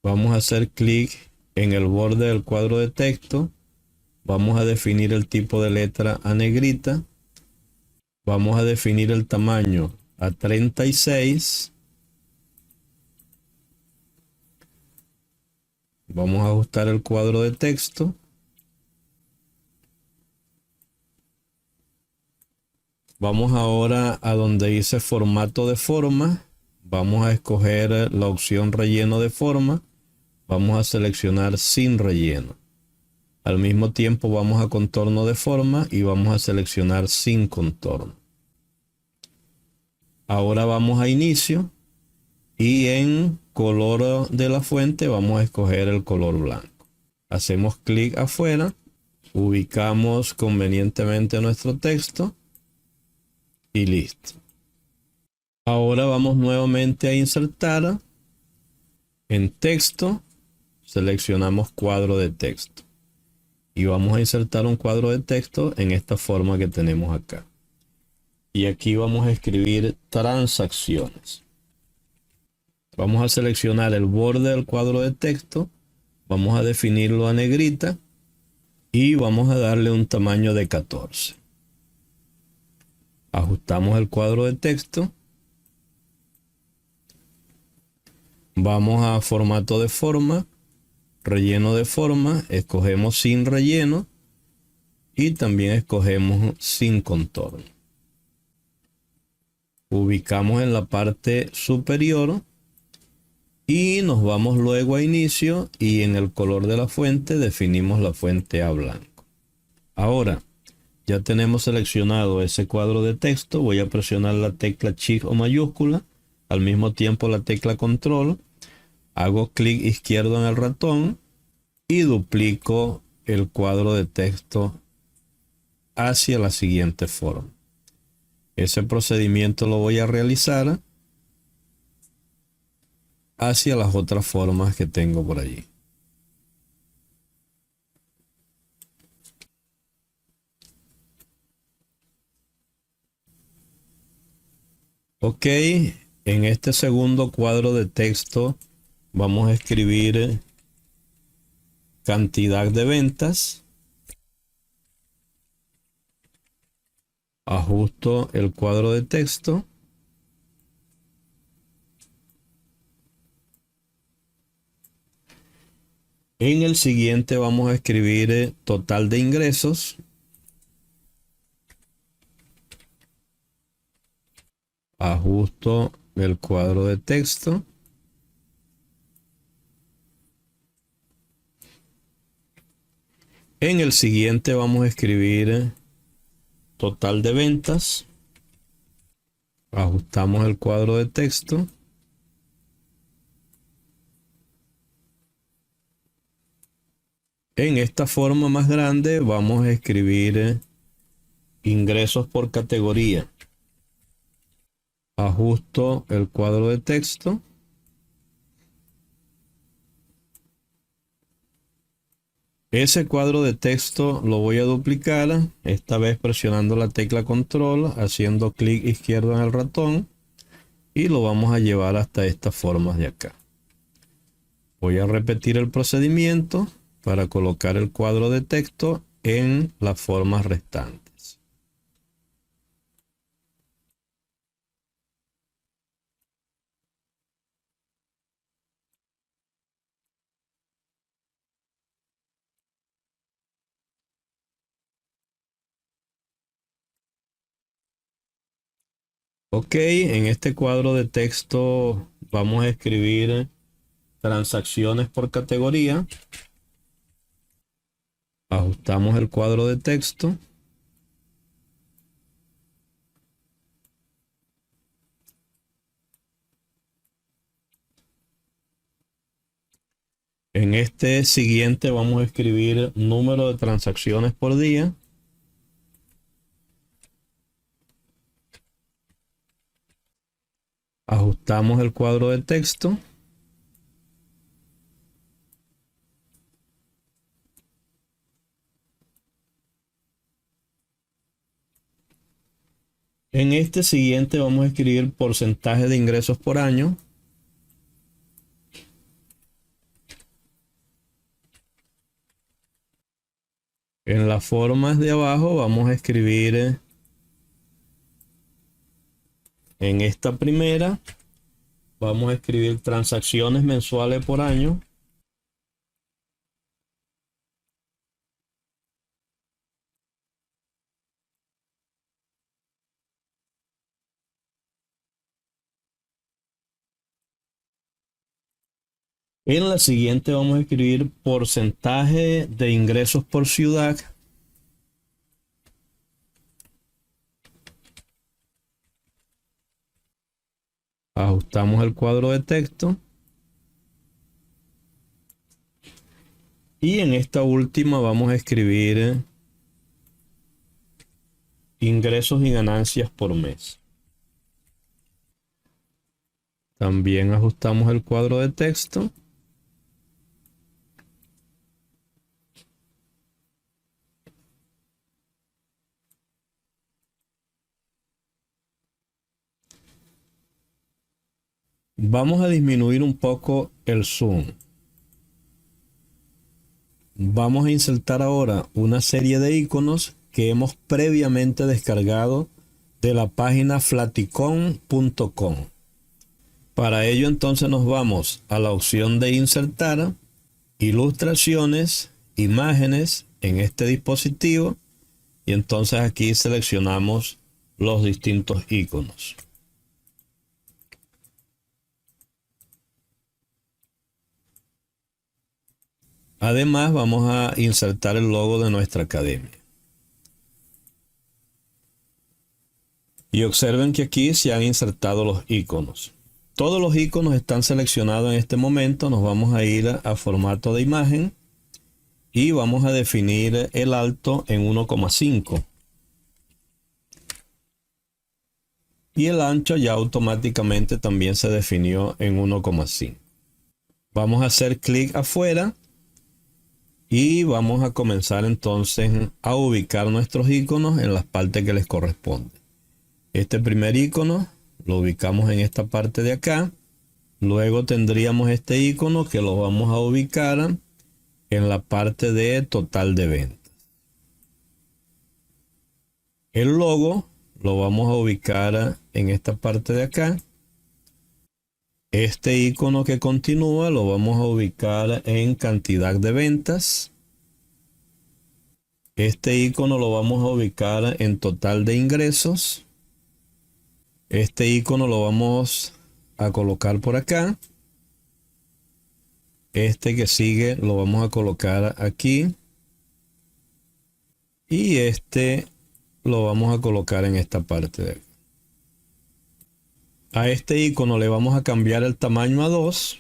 S1: Vamos a hacer clic en el borde del cuadro de texto. Vamos a definir el tipo de letra a negrita. Vamos a definir el tamaño a 36. Vamos a ajustar el cuadro de texto. Vamos ahora a donde dice formato de forma. Vamos a escoger la opción relleno de forma. Vamos a seleccionar sin relleno. Al mismo tiempo vamos a contorno de forma y vamos a seleccionar sin contorno. Ahora vamos a inicio y en color de la fuente vamos a escoger el color blanco. Hacemos clic afuera, ubicamos convenientemente nuestro texto. Y listo. Ahora vamos nuevamente a insertar en texto, seleccionamos cuadro de texto y vamos a insertar un cuadro de texto en esta forma que tenemos acá. Y aquí vamos a escribir transacciones. Vamos a seleccionar el borde del cuadro de texto, vamos a definirlo a negrita y vamos a darle un tamaño de 14. Ajustamos el cuadro de texto. Vamos a formato de forma, relleno de forma, escogemos sin relleno y también escogemos sin contorno. Ubicamos en la parte superior y nos vamos luego a inicio y en el color de la fuente definimos la fuente a blanco. Ahora, ya tenemos seleccionado ese cuadro de texto. Voy a presionar la tecla Shift o mayúscula, al mismo tiempo la tecla Control. Hago clic izquierdo en el ratón y duplico el cuadro de texto hacia la siguiente forma. Ese procedimiento lo voy a realizar hacia las otras formas que tengo por allí. Ok, en este segundo cuadro de texto vamos a escribir cantidad de ventas. Ajusto el cuadro de texto. En el siguiente vamos a escribir total de ingresos. Ajusto el cuadro de texto. En el siguiente vamos a escribir total de ventas. Ajustamos el cuadro de texto. En esta forma más grande vamos a escribir ingresos por categoría. Ajusto el cuadro de texto. Ese cuadro de texto lo voy a duplicar, esta vez presionando la tecla control, haciendo clic izquierdo en el ratón y lo vamos a llevar hasta estas formas de acá. Voy a repetir el procedimiento para colocar el cuadro de texto en las formas restantes. Ok, en este cuadro de texto vamos a escribir transacciones por categoría. Ajustamos el cuadro de texto. En este siguiente vamos a escribir número de transacciones por día. Ajustamos el cuadro de texto. En este siguiente vamos a escribir porcentaje de ingresos por año. En las formas de abajo vamos a escribir en esta primera, vamos a escribir transacciones mensuales por año. En la siguiente vamos a escribir porcentaje de ingresos por ciudad. Ajustamos el cuadro de texto. Y en esta última vamos a escribir ingresos y ganancias por mes. También ajustamos el cuadro de texto. Vamos a disminuir un poco el zoom. Vamos a insertar ahora una serie de iconos que hemos previamente descargado de la página flaticon.com. Para ello entonces nos vamos a la opción de insertar, ilustraciones, imágenes en este dispositivo y entonces aquí seleccionamos los distintos iconos. Además vamos a insertar el logo de nuestra academia. Y observen que aquí se han insertado los iconos. Todos los iconos están seleccionados en este momento. Nos vamos a ir a formato de imagen y vamos a definir el alto en 1,5. Y el ancho ya automáticamente también se definió en 1,5. Vamos a hacer clic afuera. Y vamos a comenzar entonces a ubicar nuestros iconos en las partes que les corresponde. Este primer icono lo ubicamos en esta parte de acá. Luego tendríamos este icono que lo vamos a ubicar en la parte de total de ventas. El logo lo vamos a ubicar en esta parte de acá. Este icono que continúa lo vamos a ubicar en cantidad de ventas. Este icono lo vamos a ubicar en total de ingresos. Este icono lo vamos a colocar por acá. Este que sigue lo vamos a colocar aquí. Y este lo vamos a colocar en esta parte de aquí. A este icono le vamos a cambiar el tamaño a 2.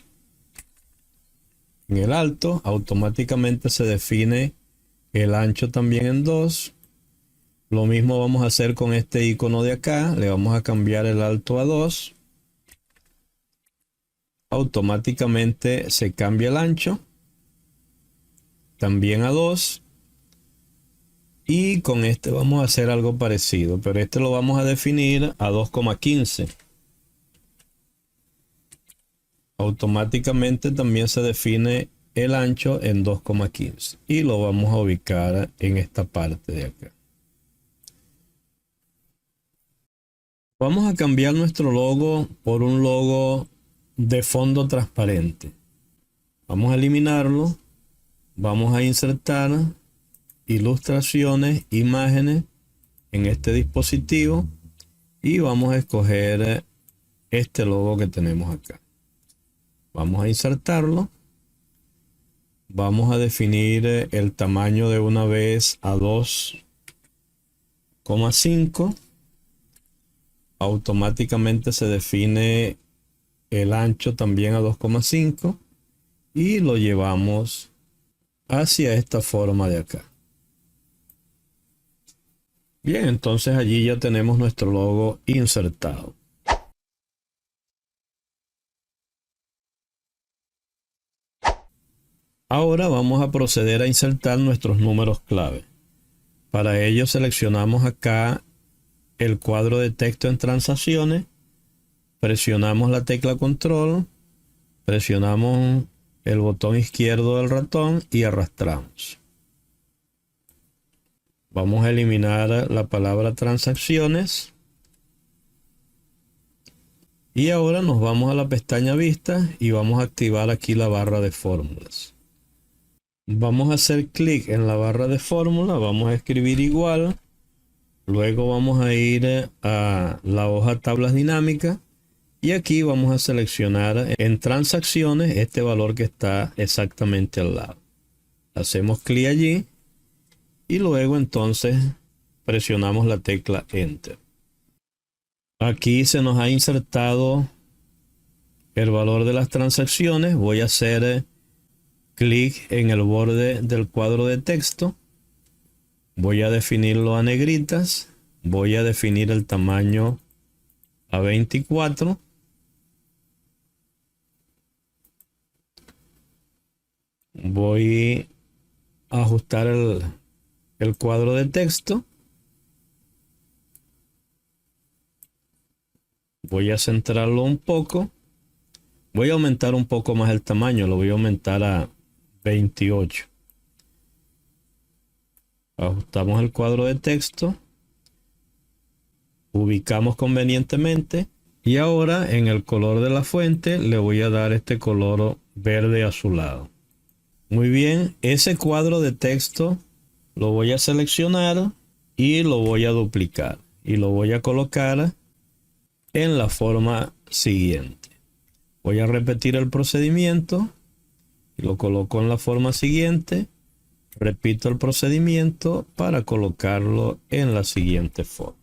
S1: En el alto automáticamente se define el ancho también en 2. Lo mismo vamos a hacer con este icono de acá. Le vamos a cambiar el alto a 2. Automáticamente se cambia el ancho también a 2. Y con este vamos a hacer algo parecido, pero este lo vamos a definir a 2,15. Automáticamente también se define el ancho en 2,15 y lo vamos a ubicar en esta parte de acá. Vamos a cambiar nuestro logo por un logo de fondo transparente. Vamos a eliminarlo. Vamos a insertar ilustraciones, imágenes en este dispositivo y vamos a escoger este logo que tenemos acá. Vamos a insertarlo. Vamos a definir el tamaño de una vez a 2,5. Automáticamente se define el ancho también a 2,5 y lo llevamos hacia esta forma de acá. Bien, entonces allí ya tenemos nuestro logo insertado. Ahora vamos a proceder a insertar nuestros números clave. Para ello seleccionamos acá el cuadro de texto en transacciones, presionamos la tecla control, presionamos el botón izquierdo del ratón y arrastramos. Vamos a eliminar la palabra transacciones. Y ahora nos vamos a la pestaña vista y vamos a activar aquí la barra de fórmulas. Vamos a hacer clic en la barra de fórmula, vamos a escribir igual. Luego vamos a ir a la hoja tablas dinámicas y aquí vamos a seleccionar en transacciones este valor que está exactamente al lado. Hacemos clic allí y luego entonces presionamos la tecla Enter. Aquí se nos ha insertado el valor de las transacciones. Voy a hacer clic en el borde del cuadro de texto. Voy a definirlo a negritas. Voy a definir el tamaño a 24. Voy a ajustar el cuadro de texto. Voy a centrarlo un poco. Voy a aumentar un poco más el tamaño. Lo voy a aumentar a 28. Ajustamos el cuadro de texto. Ubicamos convenientemente. Y ahora en el color de la fuente le voy a dar este color verde azulado. Muy bien. Ese cuadro de texto lo voy a seleccionar y lo voy a duplicar. Y lo voy a colocar en la forma siguiente. Voy a repetir el procedimiento. Lo coloco en la forma siguiente. Repito el procedimiento para colocarlo en la siguiente forma.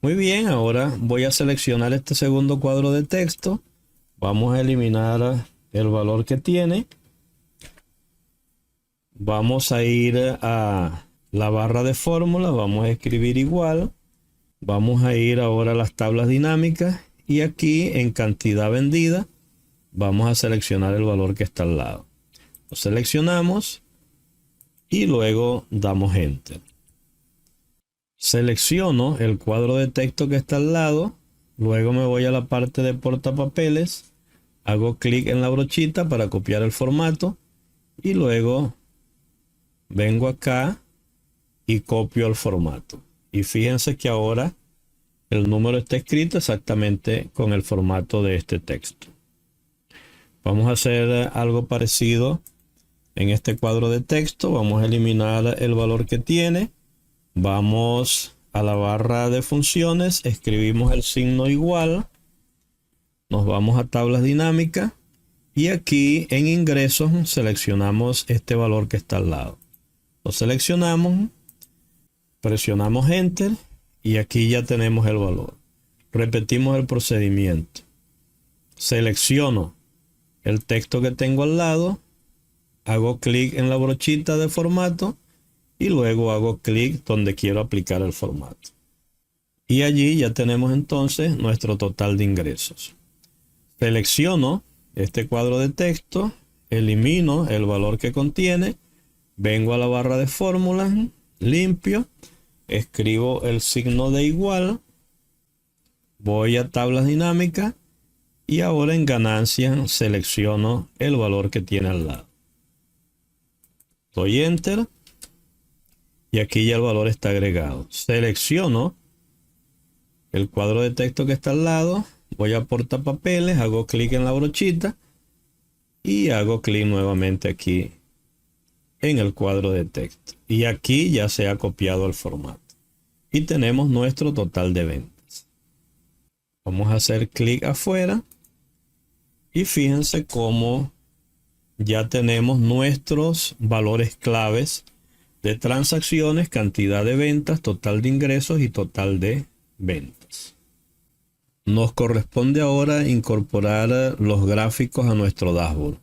S1: Muy bien, ahora voy a seleccionar este segundo cuadro de texto. Vamos a eliminar el valor que tiene. Vamos a ir a la barra de fórmula. Vamos a escribir igual. Vamos a ir ahora a las tablas dinámicas. Y aquí en cantidad vendida vamos a seleccionar el valor que está al lado. Lo seleccionamos y luego damos Enter. Selecciono el cuadro de texto que está al lado. Luego me voy a la parte de portapapeles. Hago clic en la brochita para copiar el formato. Y luego vengo acá y copio el formato. Y fíjense que ahora el número está escrito exactamente con el formato de este texto. Vamos a hacer algo parecido en este cuadro de texto. Vamos a eliminar el valor que tiene. Vamos a la barra de funciones, escribimos el signo igual. Nos vamos a tablas dinámicas. Y aquí en ingresos seleccionamos este valor que está al lado. Lo seleccionamos, presionamos Enter y aquí ya tenemos el valor. Repetimos el procedimiento. Selecciono el texto que tengo al lado, hago clic en la brochita de formato y luego hago clic donde quiero aplicar el formato. Y allí ya tenemos entonces nuestro total de ingresos. Selecciono este cuadro de texto, elimino el valor que contiene, vengo a la barra de fórmulas, limpio, escribo el signo de igual, voy a tablas dinámicas y ahora en ganancias selecciono el valor que tiene al lado. Doy Enter y aquí ya el valor está agregado. Selecciono el cuadro de texto que está al lado, voy a portapapeles, hago clic en la brochita y hago clic nuevamente aquí en el cuadro de texto. Y aquí ya se ha copiado el formato. Y tenemos nuestro total de ventas. Vamos a hacer clic afuera y fíjense cómo ya tenemos nuestros valores claves de transacciones, cantidad de ventas, total de ingresos y total de ventas. Nos corresponde ahora incorporar los gráficos a nuestro dashboard.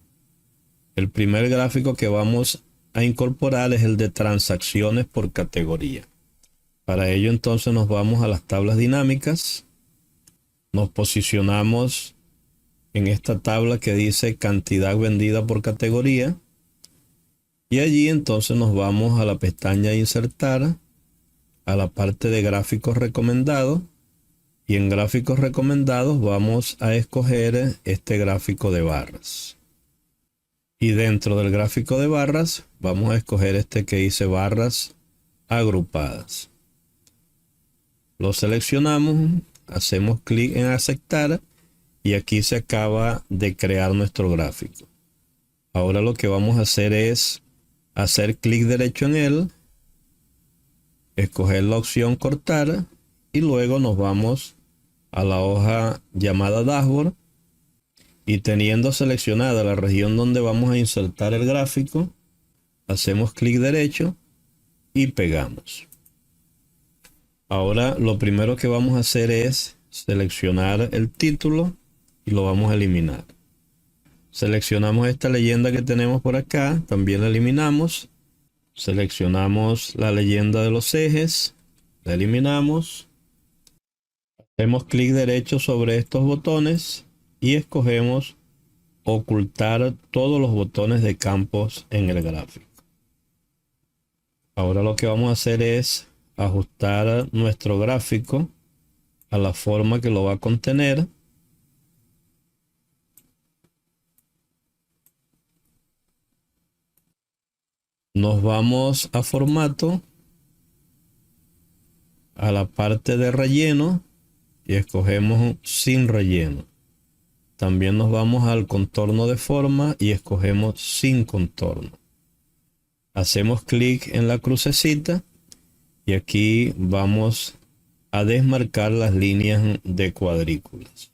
S1: El primer gráfico que vamos a incorporar es el de transacciones por categoría. Para ello entonces nos vamos a las tablas dinámicas. Nos posicionamos en esta tabla que dice cantidad vendida por categoría. Y allí entonces nos vamos a la pestaña Insertar, a la parte de gráficos recomendados. Y en gráficos recomendados vamos a escoger este gráfico de barras. Y dentro del gráfico de barras vamos a escoger este que dice barras agrupadas. Lo seleccionamos, hacemos clic en aceptar y aquí se acaba de crear nuestro gráfico. Ahora lo que vamos a hacer es hacer clic derecho en él, escoger la opción cortar y luego nos vamos a la hoja llamada dashboard y teniendo seleccionada la región donde vamos a insertar el gráfico, hacemos clic derecho y pegamos. Ahora lo primero que vamos a hacer es seleccionar el título y lo vamos a eliminar. Seleccionamos esta leyenda que tenemos por acá, también la eliminamos. Seleccionamos la leyenda de los ejes, la eliminamos. Hacemos clic derecho sobre estos botones y escogemos ocultar todos los botones de campos en el gráfico. Ahora lo que vamos a hacer es ajustar nuestro gráfico a la forma que lo va a contener. Nos vamos a formato, a la parte de relleno y escogemos sin relleno. También nos vamos al contorno de forma y escogemos sin contorno. Hacemos clic en la crucecita y aquí vamos a desmarcar las líneas de cuadrículas.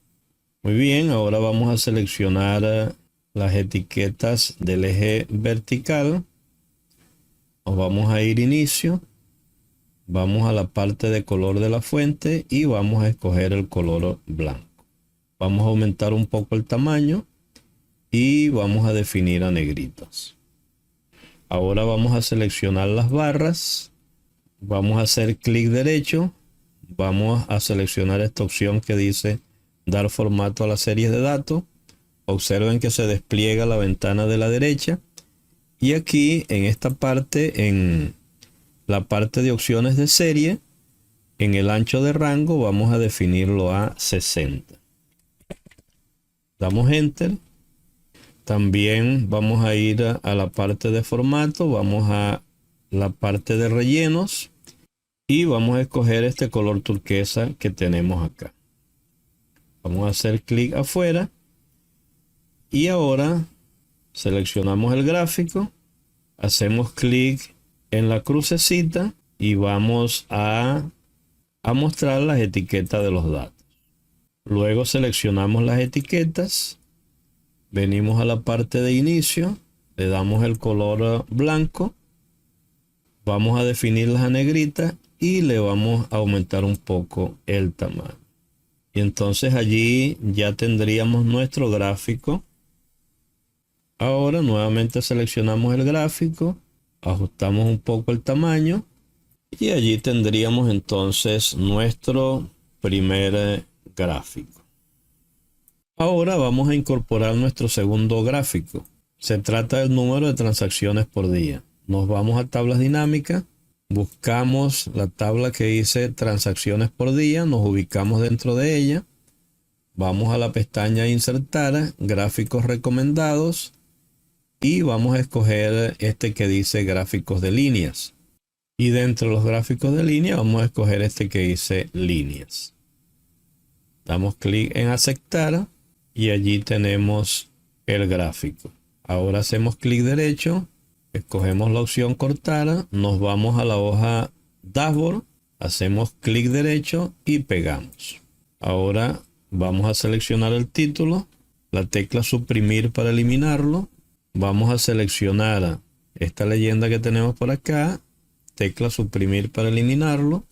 S1: Muy bien, ahora vamos a seleccionar las etiquetas del eje vertical. Nos vamos a ir inicio. Vamos a la parte de color de la fuente y vamos a escoger el color blanco. Vamos a aumentar un poco el tamaño y vamos a definir a negritas. Ahora vamos a seleccionar las barras. Vamos a hacer clic derecho. Vamos a seleccionar esta opción que dice dar formato a las series de datos. Observen que se despliega la ventana de la derecha. Y aquí en esta parte, en la parte de opciones de serie, en el ancho de rango vamos a definirlo a 60. Damos Enter. También vamos a ir a la parte de formato. Vamos a la parte de rellenos. y vamos a escoger este color turquesa que tenemos acá. Vamos a hacer clic afuera y ahora seleccionamos el gráfico, hacemos clic en la crucecita y vamos a mostrar las etiquetas de los datos. Luego seleccionamos las etiquetas, venimos a la parte de inicio, le damos el color blanco, vamos a definirlas a negrita y le vamos a aumentar un poco el tamaño. Y entonces allí ya tendríamos nuestro gráfico. Ahora nuevamente seleccionamos el gráfico, ajustamos un poco el tamaño y allí tendríamos entonces nuestro primer gráfico. Ahora vamos a incorporar nuestro segundo gráfico. Se trata del número de transacciones por día. Nos vamos a tablas dinámicas, buscamos la tabla que dice transacciones por día, nos ubicamos dentro de ella, vamos a la pestaña insertar, gráficos recomendados y vamos a escoger este que dice gráficos de líneas. Y dentro de los gráficos de línea vamos a escoger este que dice líneas. Damos clic en aceptar y allí tenemos el gráfico. Ahora hacemos clic derecho, escogemos la opción cortar, nos vamos a la hoja dashboard, hacemos clic derecho y pegamos. Ahora vamos a seleccionar el título, la tecla suprimir para eliminarlo. Vamos a seleccionar esta leyenda que tenemos por acá, tecla suprimir para eliminarlo.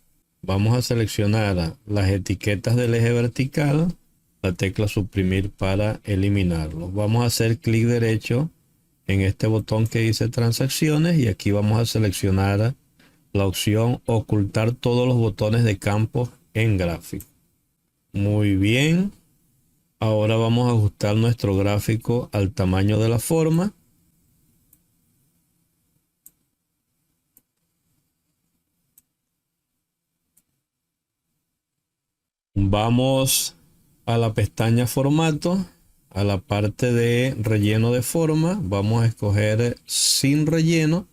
S1: Vamos a seleccionar las etiquetas del eje vertical, la tecla suprimir para eliminarlo. Vamos a hacer clic derecho en este botón que dice transacciones y aquí vamos a seleccionar la opción ocultar todos los botones de campo en gráfico. Muy bien. Ahora vamos a ajustar nuestro gráfico al tamaño de la forma. Vamos a la pestaña formato, a la parte de relleno de forma, vamos a escoger sin relleno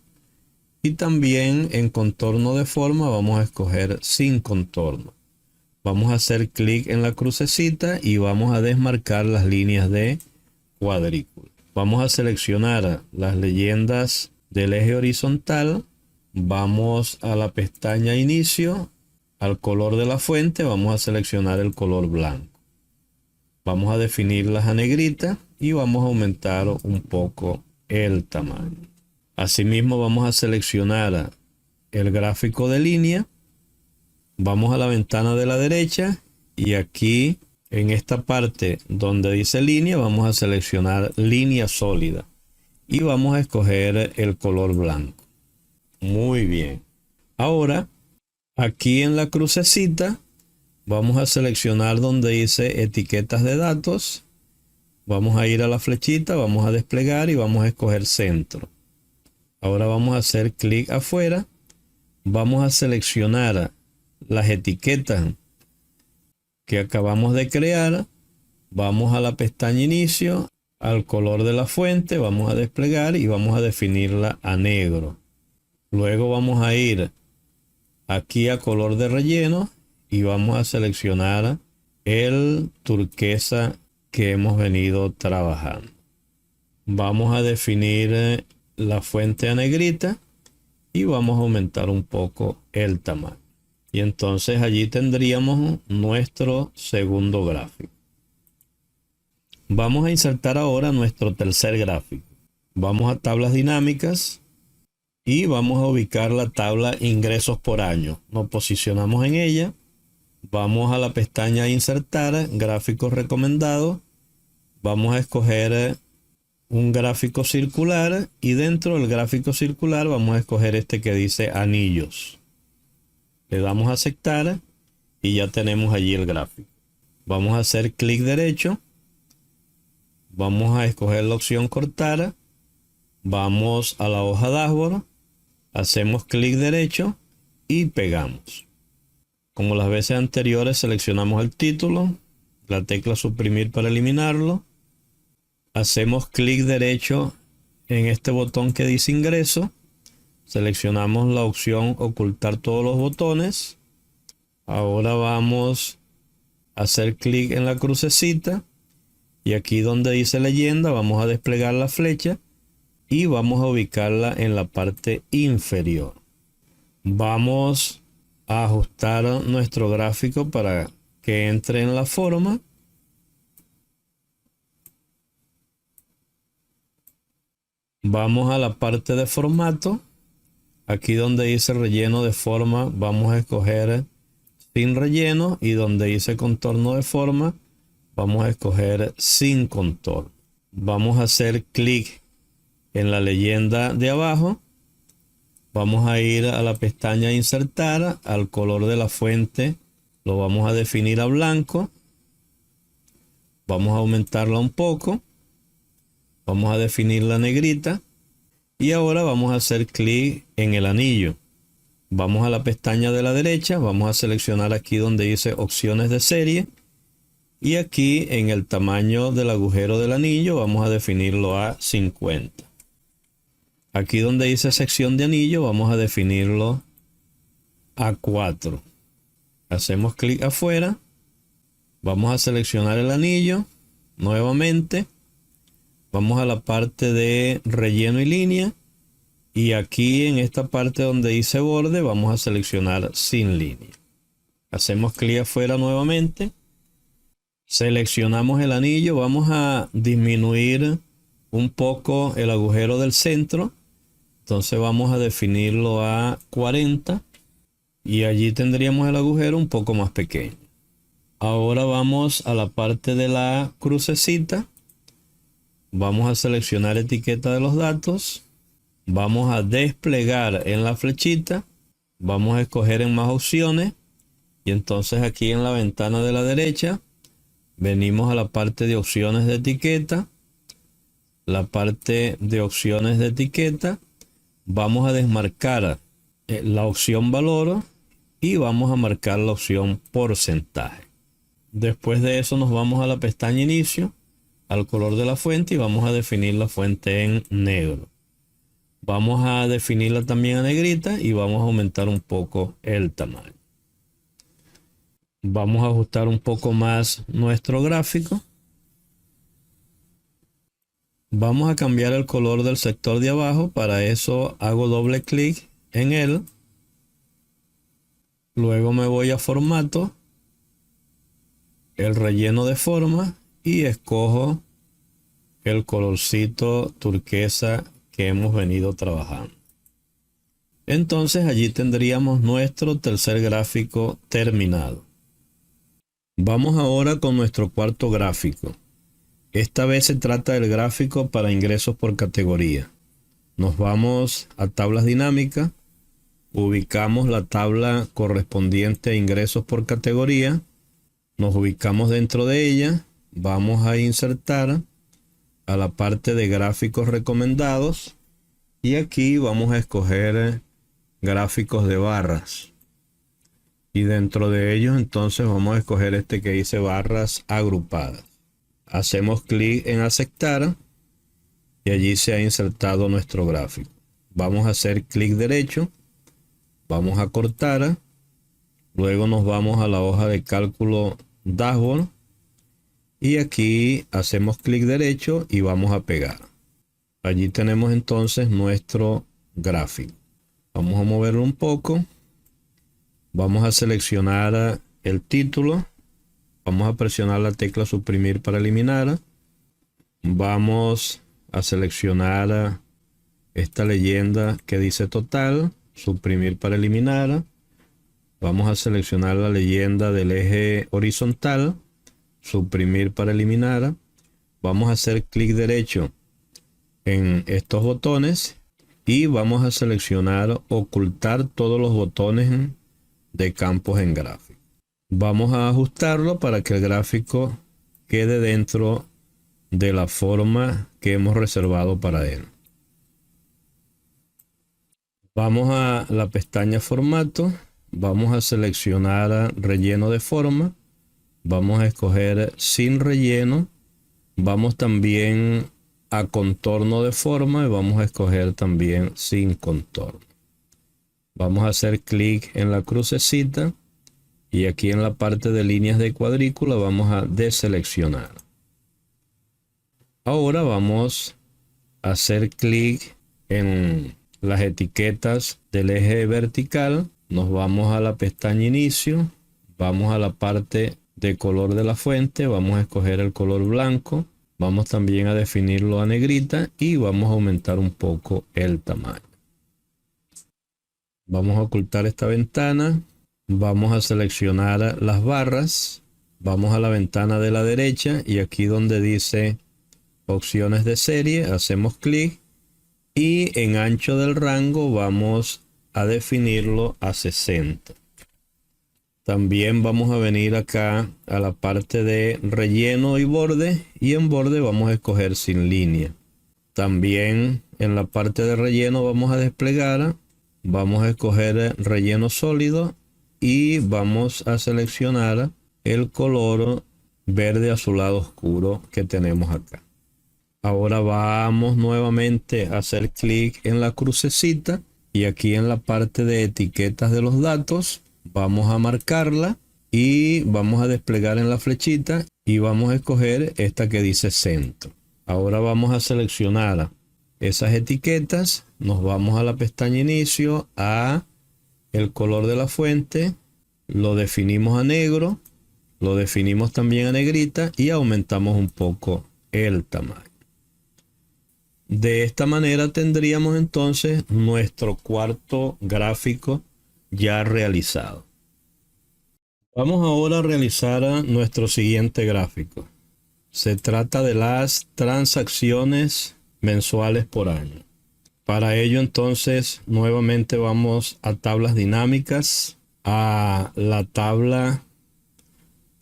S1: y también en contorno de forma vamos a escoger sin contorno. Vamos a hacer clic en la crucecita y vamos a desmarcar las líneas de cuadrícula. Vamos a seleccionar las leyendas del eje horizontal. Vamos a la pestaña inicio, al color de la fuente vamos a seleccionar el color blanco. Vamos a definirlas a negrita y vamos a aumentar un poco el tamaño. Asimismo vamos a seleccionar el gráfico de línea. Vamos a la ventana de la derecha y aquí en esta parte donde dice línea vamos a seleccionar línea sólida y vamos a escoger el color blanco. Muy bien. Ahora aquí en la crucecita vamos a seleccionar donde dice etiquetas de datos. Vamos a ir a la flechita, vamos a desplegar y vamos a escoger centro. Ahora vamos a hacer clic afuera. Vamos a seleccionar las etiquetas que acabamos de crear. Vamos a la pestaña inicio, al color de la fuente, vamos a desplegar y vamos a definirla a negro. Luego vamos a ir aquí a color de relleno y vamos a seleccionar el turquesa que hemos venido trabajando. Vamos a definir la fuente a negrita y vamos a aumentar un poco el tamaño. Y entonces allí tendríamos nuestro segundo gráfico. Vamos a insertar ahora nuestro tercer gráfico. Vamos a tablas dinámicas y vamos a ubicar la tabla ingresos por año. Nos posicionamos en ella. Vamos a la pestaña insertar, gráficos recomendados. Vamos a escoger un gráfico circular y dentro del gráfico circular vamos a escoger este que dice anillos. Le damos a aceptar y ya tenemos allí el gráfico. Vamos a hacer clic derecho. Vamos a escoger la opción cortar. Vamos a la hoja dashboard. Hacemos clic derecho y pegamos. Como las veces anteriores seleccionamos el título. La tecla suprimir para eliminarlo. Hacemos clic derecho en este botón que dice ingreso. Seleccionamos la opción ocultar todos los botones. Ahora vamos a hacer clic en la crucecita y aquí donde dice leyenda vamos a desplegar la flecha y vamos a ubicarla en la parte inferior. Vamos a ajustar nuestro gráfico para que entre en la forma. Vamos a la parte de formato. Aquí donde dice relleno de forma vamos a escoger sin relleno y donde dice contorno de forma vamos a escoger sin contorno. Vamos a hacer clic en la leyenda de abajo. Vamos a ir a la pestaña insertar, al color de la fuente lo vamos a definir a blanco. Vamos a aumentarla un poco. Vamos a definir la negrita. Y ahora vamos a hacer clic en el anillo. Vamos a la pestaña de la derecha. Vamos a seleccionar aquí donde dice opciones de serie. Y aquí en el tamaño del agujero del anillo vamos a definirlo a 50. Aquí donde dice sección de anillo vamos a definirlo a 4. Hacemos clic afuera. Vamos a seleccionar el anillo. Nuevamente. Vamos a la parte de relleno y línea. Y aquí en esta parte donde dice borde vamos a seleccionar sin línea. Hacemos clic afuera nuevamente. Seleccionamos el anillo. Vamos a disminuir un poco el agujero del centro. Entonces vamos a definirlo a 40. Y allí tendríamos el agujero un poco más pequeño. Ahora vamos a la parte de la crucecita. Vamos a seleccionar etiqueta de los datos. Vamos a desplegar en la flechita. Vamos a escoger en más opciones. Y entonces aquí en la ventana de la derecha venimos a la parte de opciones de etiqueta. La parte de opciones de etiqueta. Vamos a desmarcar la opción valor y vamos a marcar la opción porcentaje. Después de eso nos vamos a la pestaña inicio, al color de la fuente y vamos a definir la fuente en negro. Vamos a definirla también a negrita y vamos a aumentar un poco el tamaño. Vamos a ajustar un poco más nuestro gráfico. Vamos a cambiar el color del sector de abajo. Para eso hago doble clic en él. Luego me voy a formato, el relleno de forma y escojo el colorcito turquesa que hemos venido trabajando. Entonces allí tendríamos nuestro tercer gráfico terminado. Vamos ahora con nuestro cuarto gráfico. Esta vez se trata del gráfico para ingresos por categoría. Nos vamos a tablas dinámicas, ubicamos la tabla correspondiente a ingresos por categoría, nos ubicamos dentro de ella, vamos a insertar a la parte de gráficos recomendados y aquí vamos a escoger gráficos de barras. Y dentro de ellos entonces vamos a escoger este que dice barras agrupadas. Hacemos clic en aceptar y allí se ha insertado nuestro gráfico. Vamos a hacer clic derecho, vamos a cortar, luego nos vamos a la hoja de cálculo dashboard y aquí hacemos clic derecho y vamos a pegar. Allí tenemos entonces nuestro gráfico. Vamos a moverlo un poco. Vamos a seleccionar el título. Vamos a presionar la tecla suprimir para eliminar. Vamos a seleccionar esta leyenda que dice total. Suprimir para eliminar. Vamos a seleccionar la leyenda del eje horizontal. Suprimir para eliminar. Vamos a hacer clic derecho en estos botones. Y vamos a seleccionar ocultar todos los botones de campos en gráfico. Vamos a ajustarlo para que el gráfico quede dentro de la forma que hemos reservado para él. Vamos a la pestaña formato. Vamos a seleccionar relleno de forma. Vamos a escoger sin relleno. Vamos también a contorno de forma y vamos a escoger también sin contorno. Vamos a hacer clic en la crucecita y aquí en la parte de líneas de cuadrícula vamos a deseleccionar. Ahora vamos a hacer clic en las etiquetas del eje vertical. Nos vamos a la pestaña inicio, vamos a la parte de color de la fuente, vamos a escoger el color blanco, vamos también a definirlo a negrita y vamos a aumentar un poco el tamaño. Vamos a ocultar esta ventana, vamos a seleccionar las barras, vamos a la ventana de la derecha y aquí donde dice opciones de serie hacemos clic y en ancho del rango vamos a definirlo a 60. También vamos a venir acá a la parte de relleno y borde y en borde vamos a escoger sin línea. También en la parte de relleno vamos a desplegar, vamos a escoger relleno sólido y vamos a seleccionar el color verde azulado oscuro que tenemos acá. Ahora vamos nuevamente a hacer clic en la crucecita y aquí en la parte de etiquetas de los datos vamos a marcarla y vamos a desplegar en la flechita y vamos a escoger esta que dice centro. Ahora vamos a seleccionar esas etiquetas, nos vamos a la pestaña inicio, a el color de la fuente, lo definimos a negro, lo definimos también a negrita y aumentamos un poco el tamaño. De esta manera tendríamos entonces nuestro cuarto gráfico ya realizado. Vamos ahora a realizar nuestro siguiente gráfico. Se trata de las transacciones mensuales por año. Para ello entonces nuevamente vamos a tablas dinámicas, a la tabla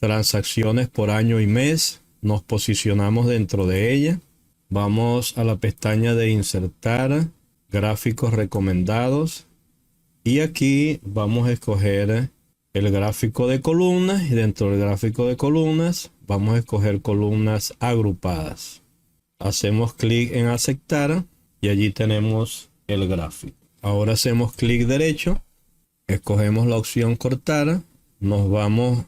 S1: transacciones por año y mes. Nos posicionamos dentro de ella. Vamos a la pestaña de insertar gráficos recomendados y aquí vamos a escoger el gráfico de columnas y dentro del gráfico de columnas vamos a escoger columnas agrupadas. Hacemos clic en aceptar y allí tenemos el gráfico. Ahora hacemos clic derecho, escogemos la opción cortar, nos vamos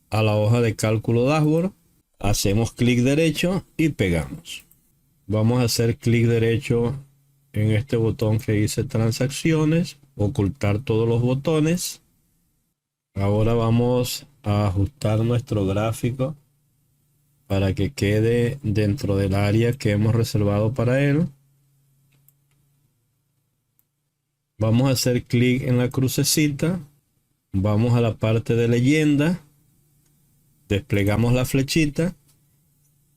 S1: a la hoja de cálculo dashboard, hacemos clic derecho y pegamos. Vamos a hacer clic derecho en este botón que dice transacciones, ocultar todos los botones. Ahora vamos a ajustar nuestro gráfico para que quede dentro del área que hemos reservado para él. Vamos a hacer clic en la crucecita, vamos a la parte de leyenda, desplegamos la flechita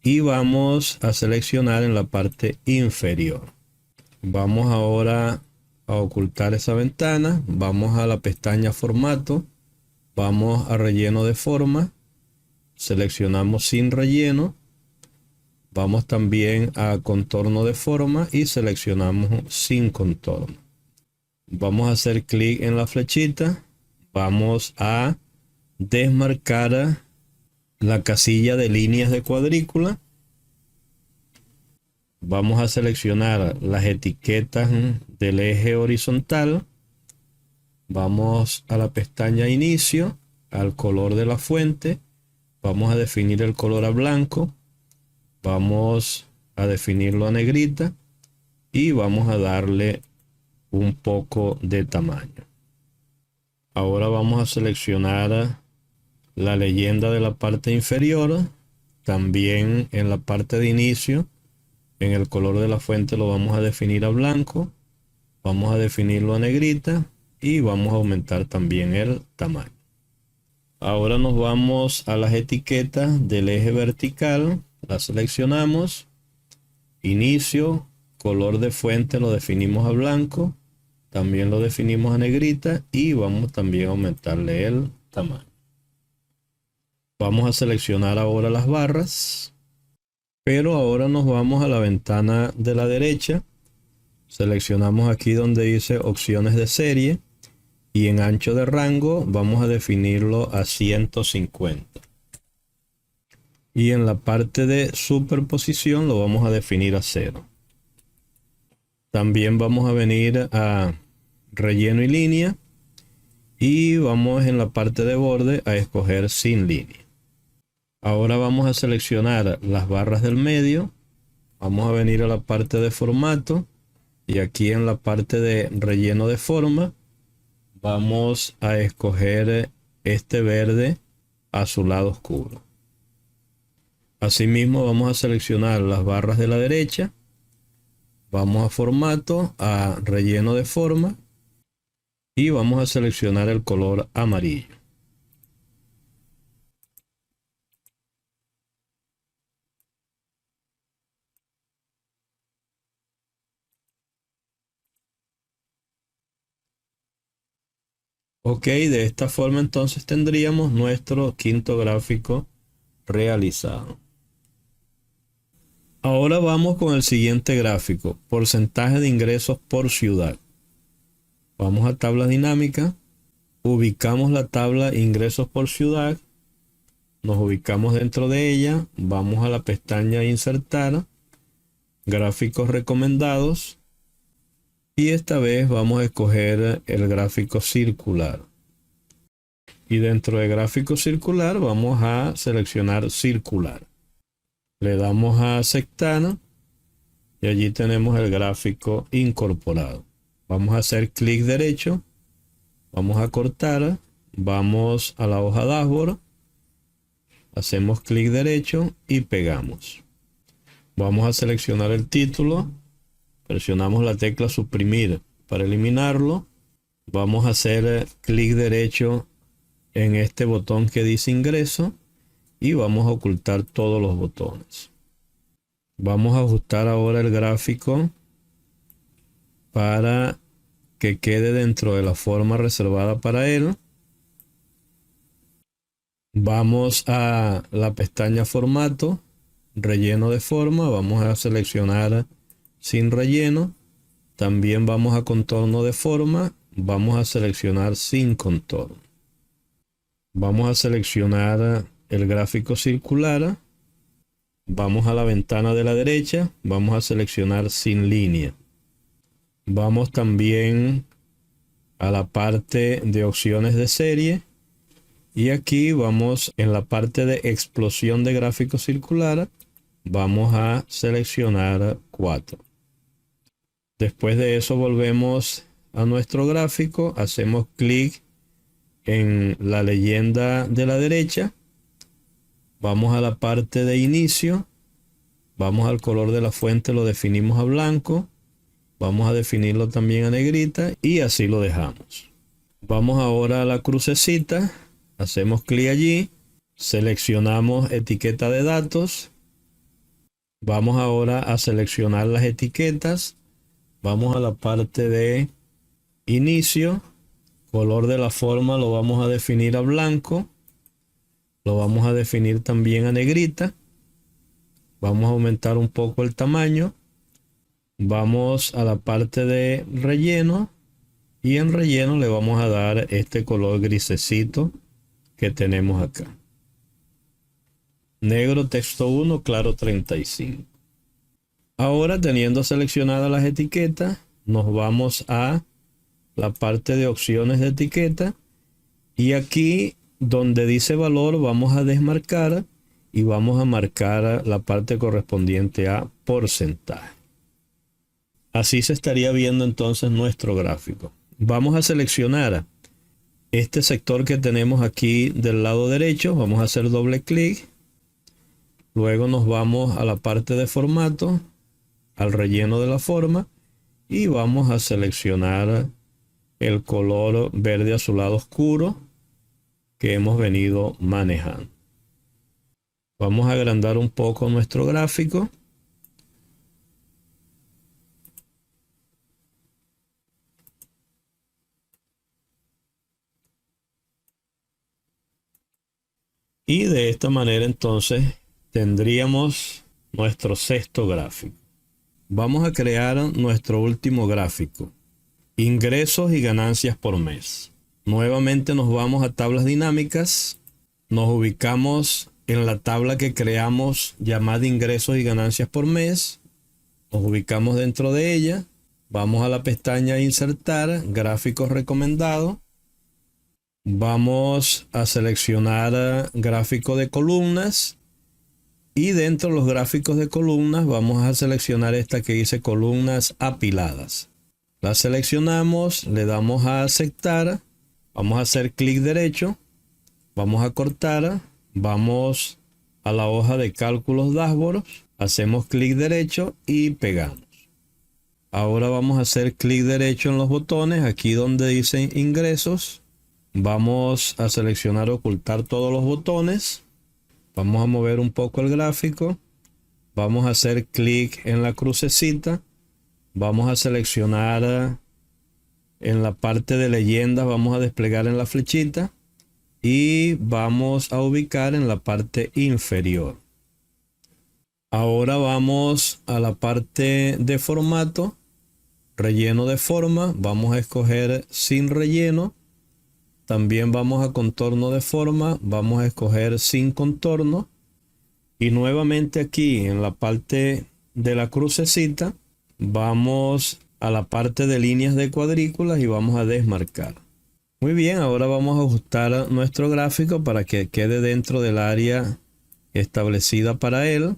S1: y vamos a seleccionar en la parte inferior. Vamos ahora a ocultar esa ventana, vamos a la pestaña formato, vamos a relleno de forma, seleccionamos sin relleno, vamos también a contorno de forma y seleccionamos sin contorno. Vamos a hacer clic en la flechita, vamos a desmarcar la casilla de líneas de cuadrícula. Vamos a seleccionar las etiquetas del eje horizontal. Vamos a la pestaña inicio, al color de la fuente. Vamos a definir el color a blanco. Vamos a definirlo a negrita. Y vamos a darle un poco de tamaño. Ahora vamos a seleccionar la leyenda de la parte inferior. También en la parte de inicio. En el color de la fuente lo vamos a definir a blanco. Vamos a definirlo a negrita. Y vamos a aumentar también el tamaño. Ahora nos vamos a las etiquetas del eje vertical. Las seleccionamos. Inicio. Color de fuente lo definimos a blanco. También lo definimos a negrita. Y vamos también a aumentarle el tamaño. Vamos a seleccionar ahora las barras. Pero ahora nos vamos a la ventana de la derecha. Seleccionamos aquí donde dice opciones de serie. Y en ancho de rango vamos a definirlo a 150. Y en la parte de superposición lo vamos a definir a 0. También vamos a venir a relleno y línea. y vamos en la parte de borde a escoger sin línea. Ahora vamos a seleccionar las barras del medio. Vamos a venir a la parte de formato y aquí en la parte de relleno de forma vamos a escoger este verde azulado oscuro. Asimismo vamos a seleccionar las barras de la derecha. Vamos a formato, a relleno de forma y vamos a seleccionar el color amarillo. Ok, de esta forma entonces tendríamos nuestro quinto gráfico realizado. Ahora vamos con el siguiente gráfico, porcentaje de ingresos por ciudad. Vamos a tabla dinámica, ubicamos la tabla ingresos por ciudad, nos ubicamos dentro de ella, vamos a la pestaña insertar, gráficos recomendados y esta vez vamos a escoger el gráfico circular. Y dentro de gráfico circular vamos a seleccionar circular. Le damos a aceptar y allí tenemos el gráfico incorporado. Vamos a hacer clic derecho, vamos a cortar, vamos a la hoja dashboard, hacemos clic derecho y pegamos. Vamos a seleccionar el título, presionamos la tecla suprimir para eliminarlo. Vamos a hacer clic derecho en este botón que dice ingreso y vamos a ocultar todos los botones. Vamos a ajustar ahora el gráfico para que quede dentro de la forma reservada para él. Vamos a la pestaña formato, relleno de forma, vamos a seleccionar sin relleno. También vamos a contorno de forma, vamos a seleccionar sin contorno. Vamos a seleccionar el gráfico circular. Vamos a la ventana de la derecha, vamos a seleccionar sin línea. Vamos también a la parte de opciones de serie y aquí vamos en la parte de explosión de gráfico circular, vamos a seleccionar 4. Después de eso volvemos a nuestro gráfico, hacemos clic en la leyenda de la derecha, vamos a la parte de inicio, vamos al color de la fuente, lo definimos a blanco. Vamos a definirlo también a negrita y así lo dejamos. Vamos ahora a la crucecita, hacemos clic allí, seleccionamos etiqueta de datos. Vamos ahora a seleccionar las etiquetas. Vamos a la parte de inicio, color de la forma lo vamos a definir a blanco. Lo vamos a definir también a negrita. Vamos a aumentar un poco el tamaño. Vamos a la parte de relleno y en relleno le vamos a dar este color grisecito que tenemos acá. Negro texto 1, claro 35. Ahora teniendo seleccionadas las etiquetas, nos vamos a la parte de opciones de etiqueta y aquí donde dice valor vamos a desmarcar y vamos a marcar la parte correspondiente a porcentaje. Así se estaría viendo entonces nuestro gráfico. Vamos a seleccionar este sector que tenemos aquí del lado derecho. Vamos a hacer doble clic. Luego nos vamos a la parte de formato, al relleno de la forma y vamos a seleccionar el color verde azulado oscuro que hemos venido manejando. Vamos a agrandar un poco nuestro gráfico. Y de esta manera entonces tendríamos nuestro sexto gráfico. Vamos a crear nuestro último gráfico. Ingresos y ganancias por mes. Nuevamente nos vamos a tablas dinámicas. Nos ubicamos en la tabla que creamos llamada ingresos y ganancias por mes. Nos ubicamos dentro de ella. Vamos a la pestaña insertar, gráficos recomendados. Vamos a seleccionar gráfico de columnas y dentro de los gráficos de columnas vamos a seleccionar esta que dice columnas apiladas. La seleccionamos, le damos a aceptar, vamos a hacer clic derecho, vamos a cortar, vamos a la hoja de cálculos dashboard, hacemos clic derecho y pegamos. Ahora vamos a hacer clic derecho en los botones, aquí donde dice ingresos. Vamos a seleccionar ocultar todos los botones. Vamos a mover un poco el gráfico. Vamos a hacer clic en la crucecita. Vamos a seleccionar en la parte de leyendas. Vamos a desplegar en la flechita. Y vamos a ubicar en la parte inferior. Ahora vamos a la parte de formato. Relleno de forma. Vamos a escoger sin relleno. También vamos a contorno de forma, vamos a escoger sin contorno y nuevamente aquí en la parte de la crucecita vamos a la parte de líneas de cuadrículas y vamos a desmarcar. Muy bien, ahora vamos a ajustar nuestro gráfico para que quede dentro del área establecida para él.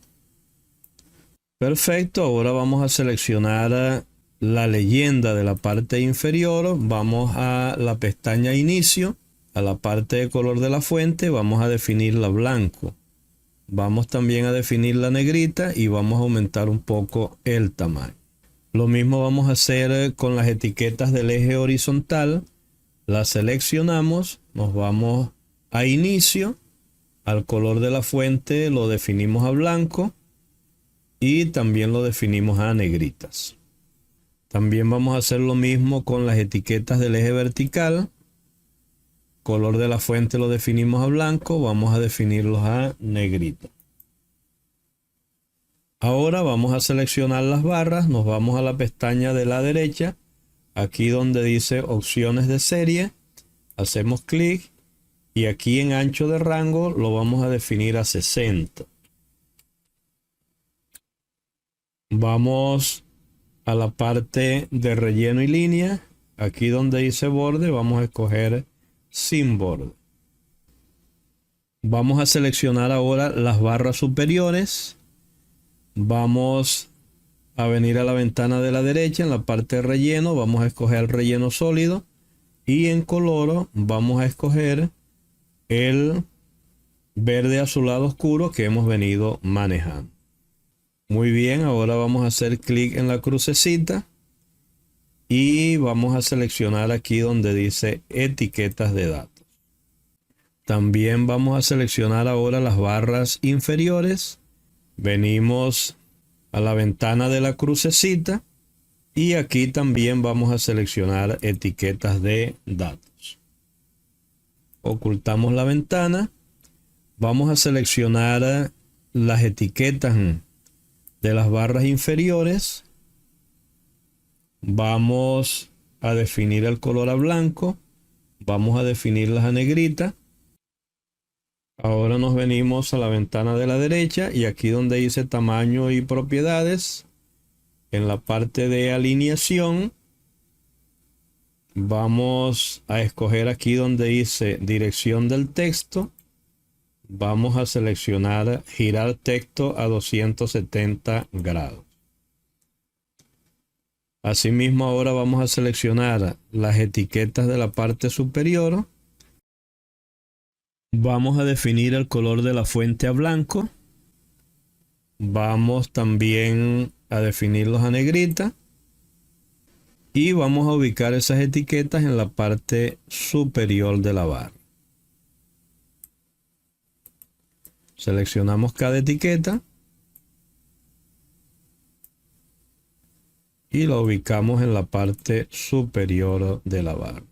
S1: Perfecto, ahora vamos a seleccionar la leyenda de la parte inferior, vamos a la pestaña inicio, a la parte de color de la fuente, vamos a definirla blanco. Vamos también a definir la negrita y vamos a aumentar un poco el tamaño. Lo mismo vamos a hacer con las etiquetas del eje horizontal. Las seleccionamos, nos vamos a inicio, al color de la fuente lo definimos a blanco y también lo definimos a negritas. También vamos a hacer lo mismo con las etiquetas del eje vertical. Color de la fuente lo definimos a blanco. Vamos a definirlos a negrito. Ahora vamos a seleccionar las barras. Nos vamos a la pestaña de la derecha. Aquí donde dice opciones de serie. Hacemos clic. Y aquí en ancho de rango lo vamos a definir a 60. Vamos a la parte de relleno y línea. Aquí donde dice borde vamos a escoger sin borde. Vamos a seleccionar ahora las barras superiores. Vamos a venir a la ventana de la derecha en la parte de relleno. Vamos a escoger el relleno sólido. Y en color vamos a escoger el verde azulado oscuro que hemos venido manejando. Muy bien, ahora vamos a hacer clic en la crucecita y vamos a seleccionar aquí donde dice etiquetas de datos. También vamos a seleccionar ahora las barras inferiores. Venimos a la ventana de la crucecita y aquí también vamos a seleccionar etiquetas de datos. Ocultamos la ventana. Vamos a seleccionar las etiquetas de las barras inferiores. Vamos a definir el color a blanco. Vamos a definirlas a negrita. Ahora nos venimos a la ventana de la derecha y aquí donde dice tamaño y propiedades, en la parte de alineación, vamos a escoger aquí donde dice dirección del texto. Vamos a seleccionar girar texto a 270 grados. Asimismo, ahora vamos a seleccionar las etiquetas de la parte superior. Vamos a definir el color de la fuente a blanco. Vamos también a definirlos a negrita. Y vamos a ubicar esas etiquetas en la parte superior de la barra. Seleccionamos cada etiqueta y la ubicamos en la parte superior de la barra.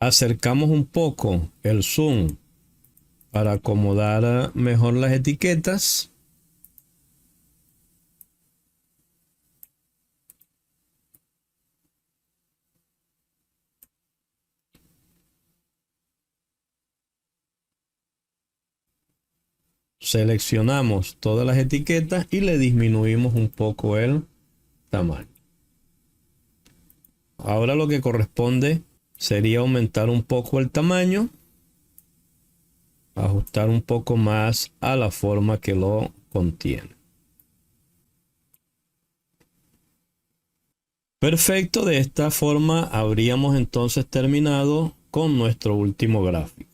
S1: Acercamos un poco el zoom para acomodar mejor las etiquetas. Seleccionamos todas las etiquetas y le disminuimos un poco el tamaño. Ahora lo que corresponde sería aumentar un poco el tamaño, ajustar un poco más a la forma que lo contiene. Perfecto, de esta forma habríamos entonces terminado con nuestro último gráfico.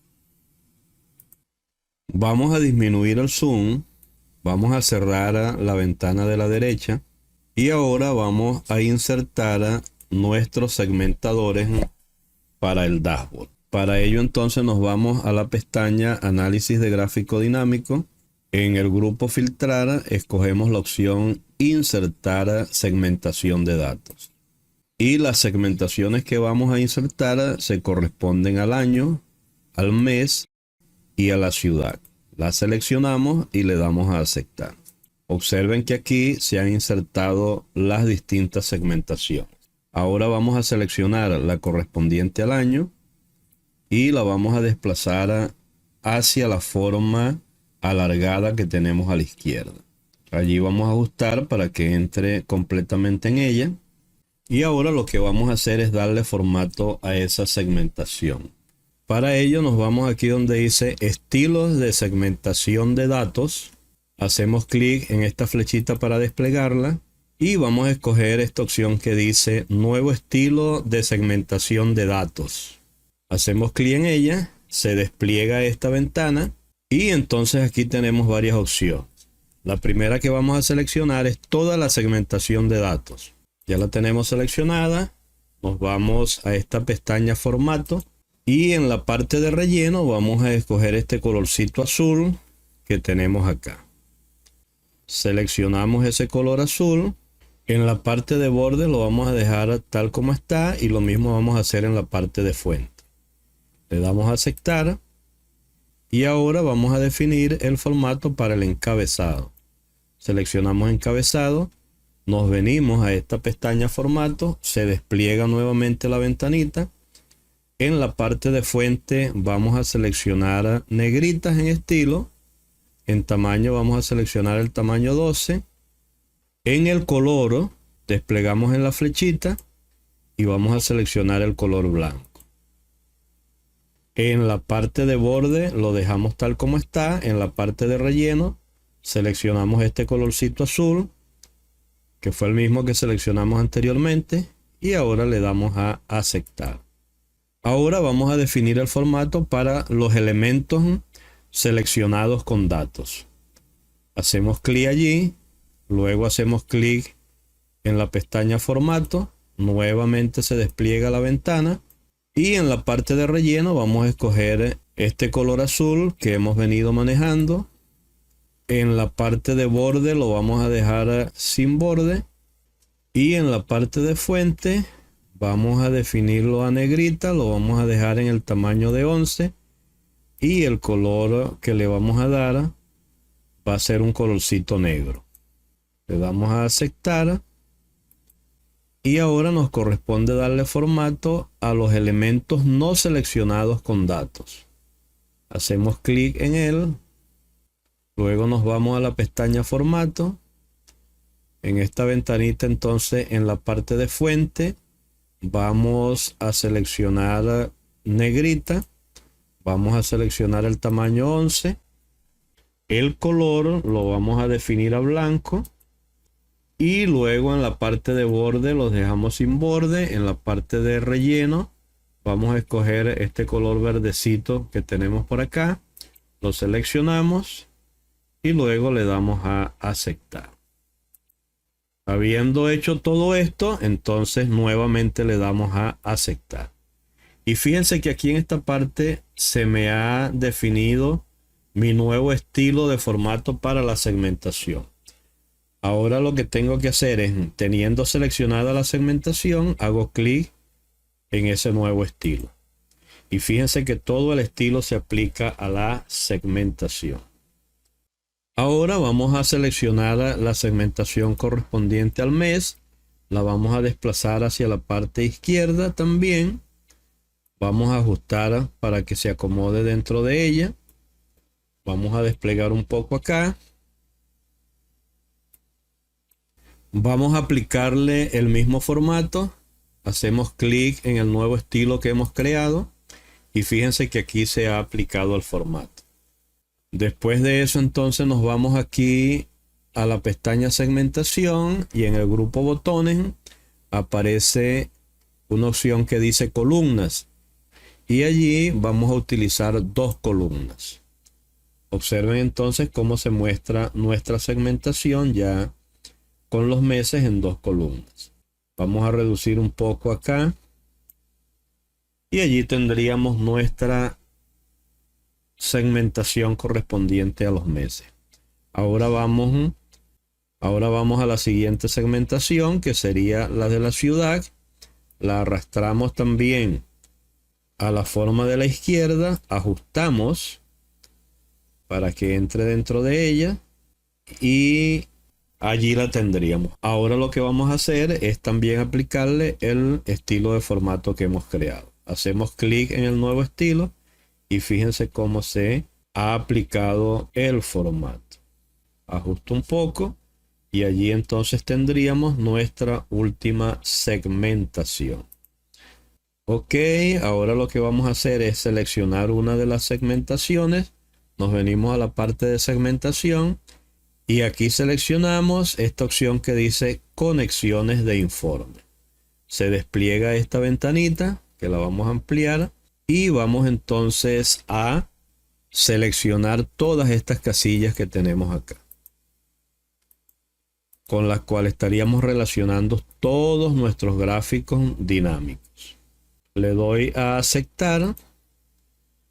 S1: Vamos a disminuir el zoom, vamos a cerrar la ventana de la derecha y ahora vamos a insertar nuestros segmentadores para el dashboard. Para ello entonces nos vamos a la pestaña Análisis de gráfico dinámico. En el grupo Filtrar escogemos la opción Insertar segmentación de datos. Y las segmentaciones que vamos a insertar se corresponden al año, al mes y a la ciudad. Las seleccionamos y le damos a aceptar. Observen que aquí se han insertado las distintas segmentaciones. Ahora vamos a seleccionar la correspondiente al año y la vamos a desplazar hacia la forma alargada que tenemos a la izquierda. Allí vamos a ajustar para que entre completamente en ella. Y ahora lo que vamos a hacer es darle formato a esa segmentación. Para ello nos vamos aquí donde dice estilos de segmentación de datos. Hacemos clic en esta flechita para desplegarla y vamos a escoger esta opción que dice nuevo estilo de segmentación de datos. Hacemos clic en ella, se despliega esta ventana y entonces aquí tenemos varias opciones. La primera que vamos a seleccionar es toda la segmentación de datos. Ya la tenemos seleccionada, nos vamos a esta pestaña formato y en la parte de relleno vamos a escoger este colorcito azul que tenemos acá. Seleccionamos ese color azul, en la parte de borde lo vamos a dejar tal como está y lo mismo vamos a hacer en la parte de fuente. Le damos a aceptar y ahora vamos a definir el formato para el encabezado. Seleccionamos encabezado. Nos venimos a esta pestaña formato, se despliega nuevamente la ventanita. En la parte de fuente vamos a seleccionar negritas en estilo. En tamaño vamos a seleccionar el tamaño 12. En el color desplegamos en la flechita y vamos a seleccionar el color blanco. En la parte de borde lo dejamos tal como está. En la parte de relleno seleccionamos este colorcito azul, que fue el mismo que seleccionamos anteriormente, y ahora le damos a aceptar. Ahora vamos a definir el formato para los elementos seleccionados con datos. Hacemos clic allí, luego hacemos clic en la pestaña formato, nuevamente se despliega la ventana y en la parte de relleno vamos a escoger este color azul que hemos venido manejando. En la parte de borde lo vamos a dejar sin borde y en la parte de fuente vamos a definirlo a negrita, lo vamos a dejar en el tamaño de 11 y el color que le vamos a dar va a ser un colorcito negro. Le damos a aceptar y ahora nos corresponde darle formato a los elementos no seleccionados con datos. Hacemos clic en él. Luego nos vamos a la pestaña formato. En esta ventanita entonces en la parte de fuente vamos a seleccionar negrita. Vamos a seleccionar el tamaño 11. El color lo vamos a definir a blanco. Y luego en la parte de borde los dejamos sin borde. En la parte de relleno vamos a escoger este color verdecito que tenemos por acá. Lo seleccionamos. Y luego le damos a aceptar. Habiendo hecho todo esto, entonces nuevamente le damos a aceptar. Y fíjense que aquí en esta parte se me ha definido mi nuevo estilo de formato para la segmentación. Ahora lo que tengo que hacer es, teniendo seleccionada la segmentación, hago clic en ese nuevo estilo. Y fíjense que todo el estilo se aplica a la segmentación. Ahora vamos a seleccionar la segmentación correspondiente al mes. La vamos a desplazar hacia la parte izquierda también. Vamos a ajustar para que se acomode dentro de ella. Vamos a desplegar un poco acá. Vamos a aplicarle el mismo formato. Hacemos clic en el nuevo estilo que hemos creado. Y fíjense que aquí se ha aplicado el formato. Después de eso, entonces nos vamos aquí a la pestaña segmentación y en el grupo botones aparece una opción que dice columnas. Y allí vamos a utilizar 2 columnas. Observen entonces cómo se muestra nuestra segmentación ya con los meses en 2 columnas. Vamos a reducir un poco acá. Y allí tendríamos nuestra segmentación correspondiente a los meses. Ahora vamos a la siguiente segmentación, que sería la de la ciudad. La arrastramos también a la forma de la izquierda, ajustamos para que entre dentro de ella y allí la tendríamos. Ahora lo que vamos a hacer es también aplicarle el estilo de formato que hemos creado. Hacemos clic en el nuevo estilo y fíjense cómo se ha aplicado el formato. Ajusto un poco y allí entonces tendríamos nuestra última segmentación. Ok, ahora lo que vamos a hacer es seleccionar una de las segmentaciones. Nos venimos a la parte de segmentación y aquí seleccionamos esta opción que dice conexiones de informe. Se despliega esta ventanita que la vamos a ampliar y vamos entonces a seleccionar todas estas casillas que tenemos acá, con las cuales estaríamos relacionando todos nuestros gráficos dinámicos. Le doy a aceptar.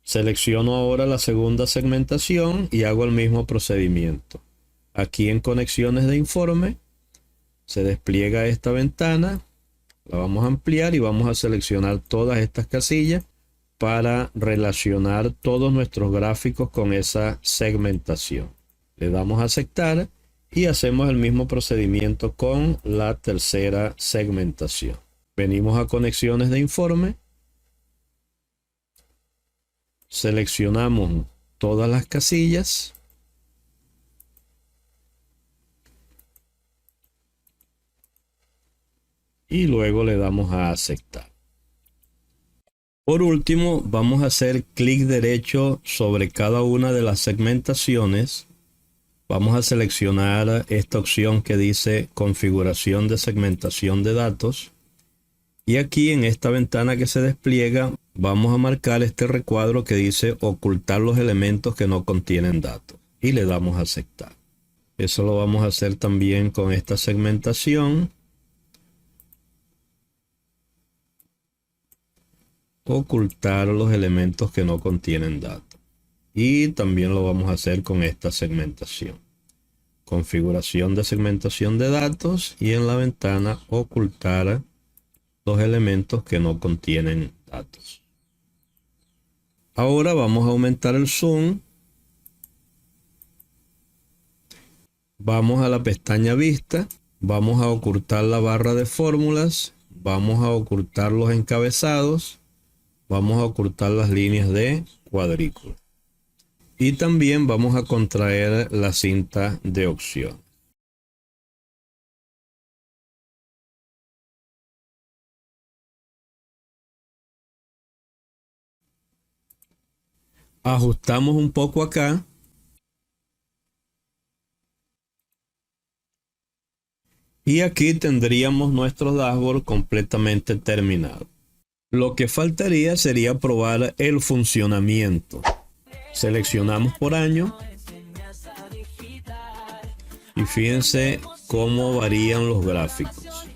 S1: Selecciono ahora la segunda segmentación y hago el mismo procedimiento. Aquí en conexiones de informe se despliega esta ventana. La vamos a ampliar y vamos a seleccionar todas estas casillas para relacionar todos nuestros gráficos con esa segmentación. Le damos a aceptar y hacemos el mismo procedimiento con la tercera segmentación. Venimos a conexiones de informe. Seleccionamos todas las casillas. Y luego le damos a aceptar. Por último, vamos a hacer clic derecho sobre cada una de las segmentaciones. Vamos a seleccionar esta opción que dice configuración de segmentación de datos. Y aquí en esta ventana que se despliega, vamos a marcar este recuadro que dice ocultar los elementos que no contienen datos. Y le damos a aceptar. Eso lo vamos a hacer también con esta segmentación. Ocultar los elementos que no contienen datos. Y también lo vamos a hacer con esta segmentación. Configuración de segmentación de datos y en la ventana ocultar los elementos que no contienen datos. Ahora vamos a aumentar el zoom. Vamos a la pestaña vista. Vamos a ocultar la barra de fórmulas. Vamos a ocultar los encabezados. Vamos a ocultar las líneas de cuadrícula. Y también vamos a contraer la cinta de opción. Ajustamos un poco acá. Y aquí tendríamos nuestro dashboard completamente terminado. Lo que faltaría sería probar el funcionamiento. Seleccionamos por año. Y fíjense cómo varían los gráficos.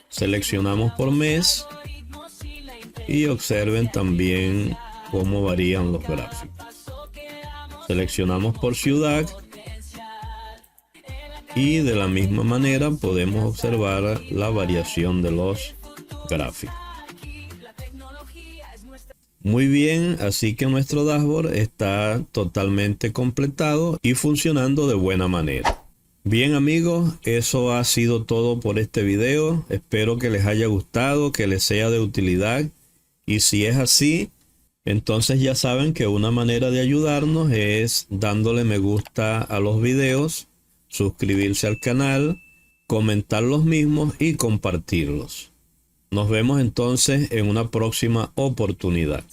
S1: Seleccionamos por mes. Y observen también cómo varían los gráficos. Seleccionamos por ciudad. Y de la misma manera podemos observar la variación de los gráficos. Muy bien, así que nuestro dashboard está totalmente completado y funcionando de buena manera. Bien amigos, eso ha sido todo por este video. Espero que les haya gustado, que les sea de utilidad. Y si es así, entonces ya saben que una manera de ayudarnos es dándole me gusta a los videos, suscribirse al canal, comentar los mismos y compartirlos. Nos vemos entonces en una próxima oportunidad.